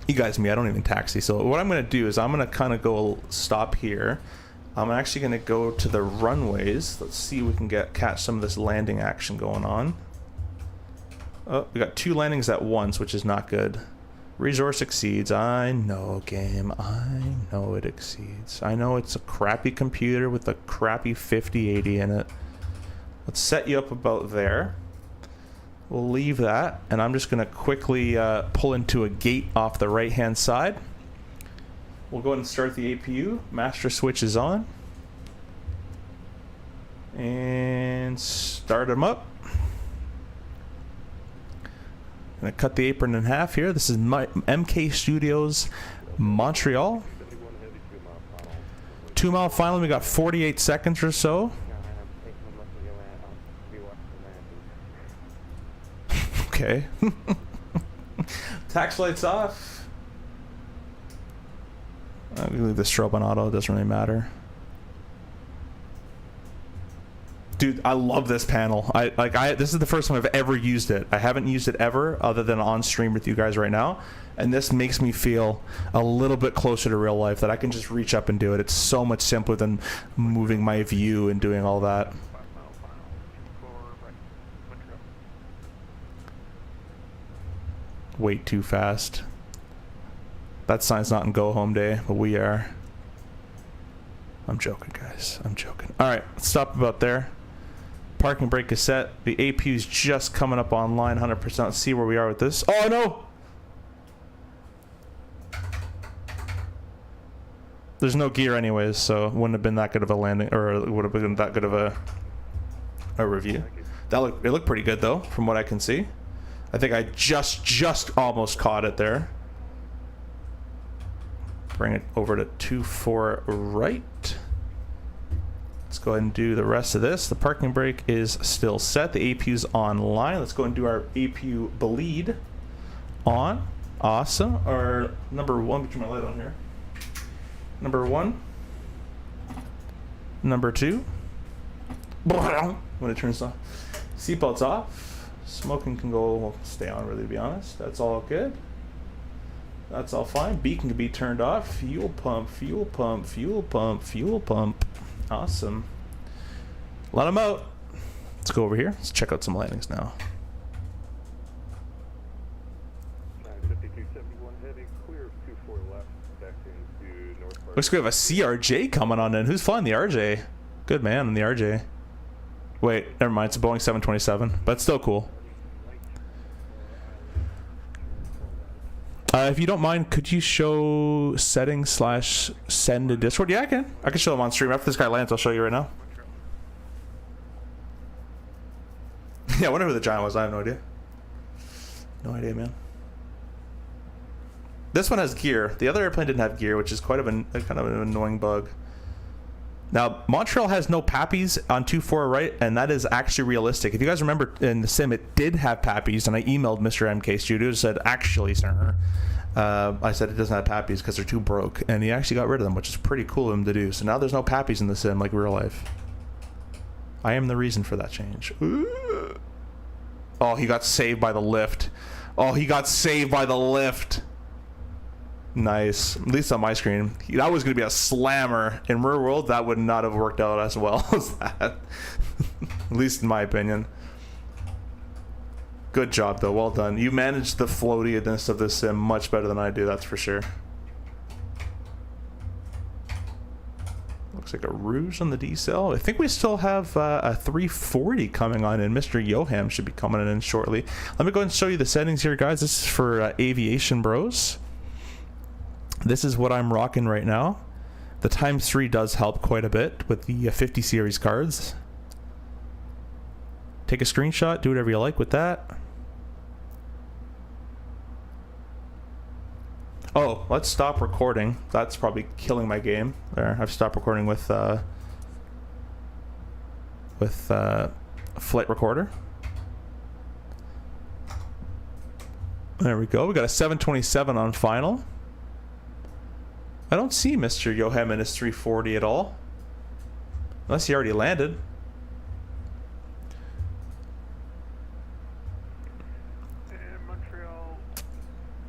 You guys, me, I don't even taxi. So what I'm going to do is I'm going to kind of go stop here. I'm actually going to go to the runways. Let's see if we can catch some of this landing action going on. Oh, we got 2 landings at once, which is not good. Resource exceeds. I know, game. I know it exceeds. I know it's a crappy computer with a crappy 5080 in it. Let's set you up about there. We'll leave that, and I'm just going to quickly pull into a gate off the right-hand side. We'll go ahead and start the APU. Master switch is on. And start them up. I'm going to cut the apron in half here. This is my MK Studios, Montreal. 2 mile final. We got 48 seconds or so. Okay. Tax lights off. I'm going to leave the strobe on auto. It doesn't really matter. Dude, I love this panel. This is the first time I've ever used it. I haven't used it ever other than on stream with you guys right now. And this makes me feel a little bit closer to real life, that I can just reach up and do it. It's so much simpler than moving my view and doing all that. Wait too fast. That sign's not in go home day, but we are. I'm joking, guys. I'm joking. All right, let's stop about there. Parking brake is set. The APU is just coming up online 100%. Let's see where we are with this. Oh, no! There's no gear anyways, so it wouldn't have been that good of a landing, or it would have been that good of a review. It looked pretty good, though, from what I can see. I think I just almost caught it there. Bring it over to 2-4 right. Let's go ahead and do the rest of this. The parking brake is still set. The APU's online. Let's go and do our APU bleed on. Awesome. Our number one, get my light on here. Number one. Number two. When it turns off. Seatbelt's off. Smoking can go, well, stay on, really, to be honest. That's all good. That's all fine. Beacon can be turned off. Fuel pump, fuel pump, fuel pump, fuel pump. Awesome. Let them out. Let's go over here. Let's check out some landings now. 5271 heavy, clear 24 left, back into North Park. Looks like we have a CRJ coming on in. Who's flying the RJ? Good man on the RJ. Wait, never mind. It's a Boeing 727, but still cool. If you don't mind, could you show settings / send to Discord? Yeah, I can. I can show them on stream. After this guy lands, I'll show you right now. Yeah, I wonder who the giant was. I have no idea. No idea, man. This one has gear. The other airplane didn't have gear, which is quite kind of an annoying bug. Now, Montreal has no PAPIs on 2-4 right, and that is actually realistic. If you guys remember in the sim, it did have PAPIs, and I emailed Mr. MK Studios, said, actually, sir, I said it doesn't have PAPIs because they're too broke, and he actually got rid of them, which is pretty cool of him to do. So now there's no PAPIs in the sim like real life. I am the reason for that change. Ooh. Oh, he got saved by the lift. Oh, he got saved by the lift. Nice. At least on my screen. That was going to be a slammer. In real world, that would not have worked out as well as that. At least in my opinion. Good job, though. Well done. You managed the floatiness of this sim much better than I do, that's for sure. Looks like a ruse on the decel. I think we still have a 340 coming on in. Mr. Yoham should be coming in shortly. Let me go ahead and show you the settings here, guys. This is for Aviation Bros. This is what I'm rocking right now. The ×3 does help quite a bit with the 50 series cards. Take a screenshot, do whatever you like with that. Oh, let's stop recording. That's probably killing my game. There, I've stopped recording with flight recorder. There we go. We got a 727 on final. I don't see Mr. Yohem in his 340 at all. Unless he already landed. And Montreal,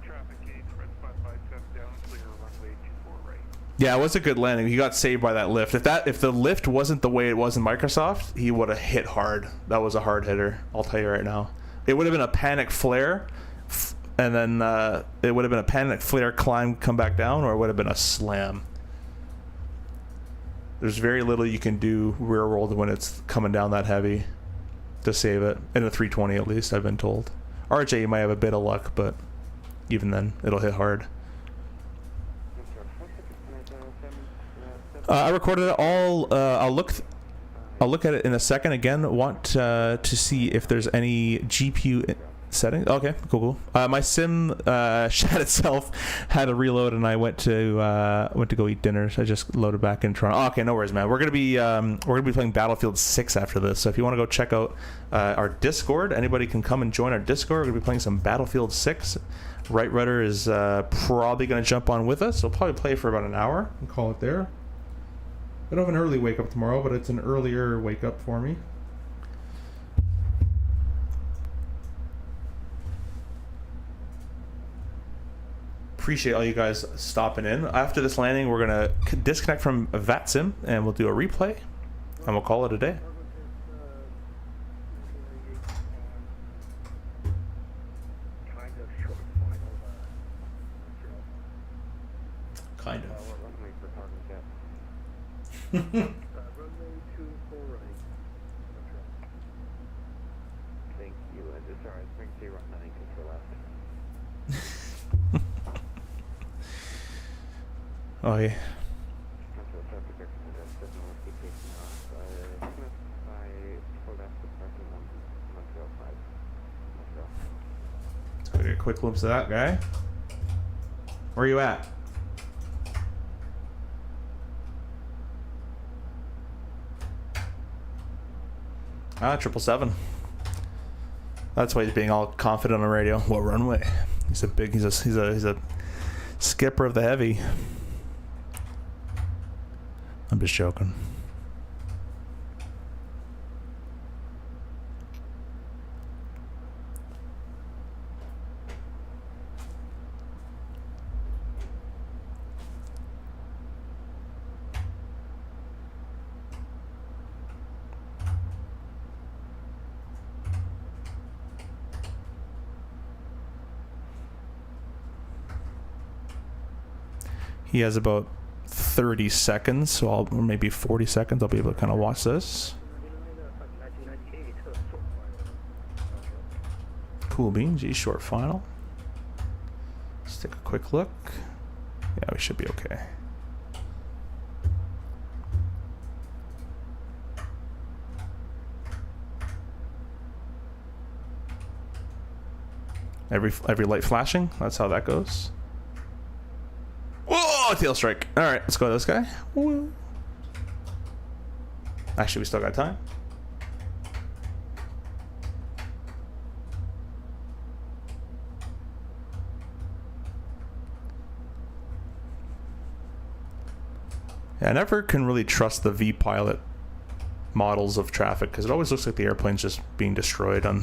traffic gauge, red 557 down, clear runway 24 right. Yeah, it was a good landing. He got saved by that lift. If the lift wasn't the way it was in Microsoft, he would have hit hard. That was a hard hitter. I'll tell you right now. It would have been a panic flare. And then it would have been a panic flare climb, come back down, or it would have been a slam. There's very little you can do rear world when it's coming down that heavy to save it. In a 320 at least, I've been told. RJ, you might have a bit of luck, but even then, it'll hit hard. I recorded it all. I'll look at it in a second. Again, want to see if there's any GPU settings. Okay, cool. My sim shot itself had a reload, and I went to go eat dinner. So I just loaded back in Toronto. Oh, okay, no worries, man. We're gonna be playing Battlefield 6 after this. So if you want to go check out our Discord, anybody can come and join our Discord. We're gonna be playing some Battlefield 6. Right Rudder is probably gonna jump on with us. We'll probably play for about an hour and call it there. I don't have an early wake up tomorrow, but it's an earlier wake up for me. Appreciate all you guys stopping in. After this landing, we're gonna disconnect from VATSIM and we'll do a replay, and we'll call it a day. Kind of. Runway 24 right. Thank you. Sorry, bring 0 9 for left. Oh yeah. Let's go get a quick glimpse of that guy. Where are you at? Ah, 777. That's why he's being all confident on the radio. What runway? He's a skipper of the heavy. I'm just joking. He has about 30 seconds, so or maybe 40 seconds. I'll be able to kind of watch this. Cool beans, G short final. Let's take a quick look. Yeah, we should be okay. Every light flashing. That's how that goes. Whoa, tail strike. All right, let's go to this guy. Woo. Actually, we still got time. Yeah, I never can really trust the V-Pilot models of traffic because it always looks like the airplane's just being destroyed on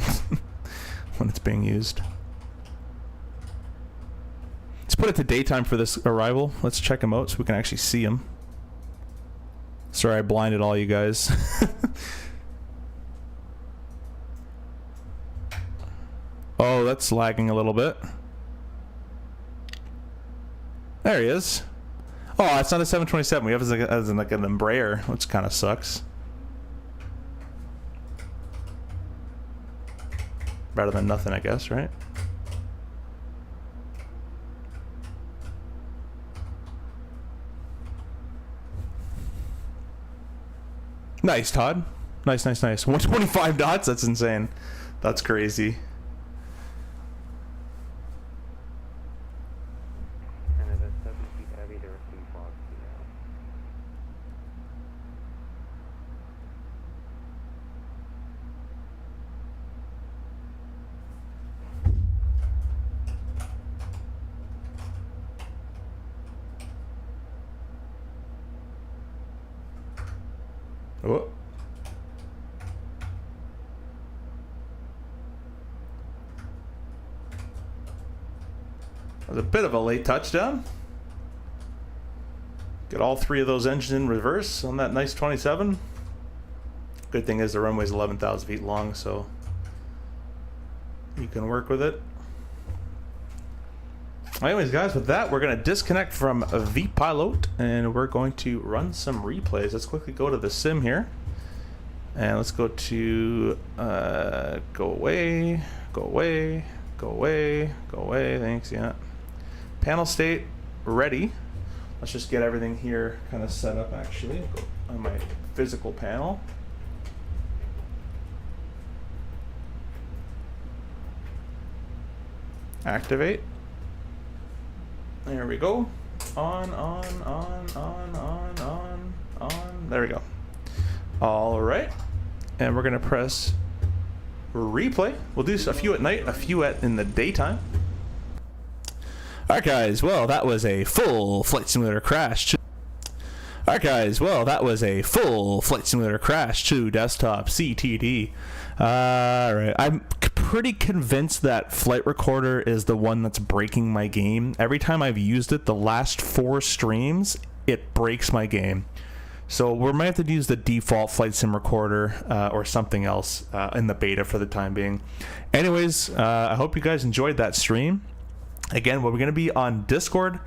when it's being used. Let's put it to daytime for this arrival. Let's check him out so we can actually see him. Sorry, I blinded all you guys. Oh, that's lagging a little bit. There he is. Oh, it's not a 727. We have as in like an Embraer, which kind of sucks. Better than nothing, I guess, right? Nice, Todd. Nice, nice, nice. 125 knots? That's insane. That's crazy. Oh. That was a bit of a late touchdown. Get all three of those engines in reverse on that nice 27. Good thing is the runway's 11,000 feet long, so you can work with it. Anyways, guys, with that, we're going to disconnect from V-Pilot, and we're going to run some replays. Let's quickly go to the sim here. And let's go to go away, go away, go away, go away. Thanks, yeah. Panel state ready. Let's just get everything here kind of set up, actually. Go on my physical panel. Activate. There we go. On. There we go. All right. And we're going to press replay. We'll do a few at night, a few in the daytime. All right, guys. Well, that was a full flight simulator crash. All right, guys. Well, that was a full flight simulator crash to desktop CTD. All right. I'm pretty convinced that Flight Recorder is the one that's breaking my game. Every time I've used it, the last 4 streams, it breaks my game. So we might have to use the default Flight Sim Recorder or something else in the beta for the time being. Anyways, I hope you guys enjoyed that stream. Again, we're going to be on Discord,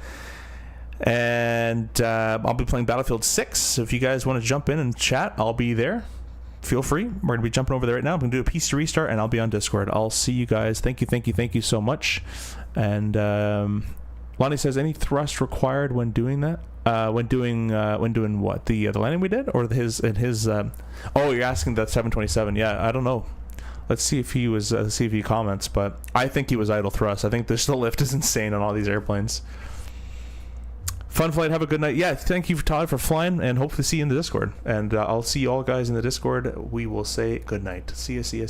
and I'll be playing Battlefield 6. So if you guys want to jump in and chat, I'll be there. Feel free. We're going to be jumping over there right now. I'm going to do a piece to restart, and I'll be on Discord. I'll see you guys. Thank you so much. And Lonnie says, any thrust required when doing that? When doing what? The landing we did, or his? Oh, you're asking that 727. Yeah, I don't know. Let's see if he was. See if he comments. But I think he was idle thrust. I think the lift is insane on all these airplanes. Fun flight. Have a good night. Yeah, thank you, Todd, for flying, and hope to see you in the Discord. And I'll see you all guys in the Discord. We will say good night. See ya.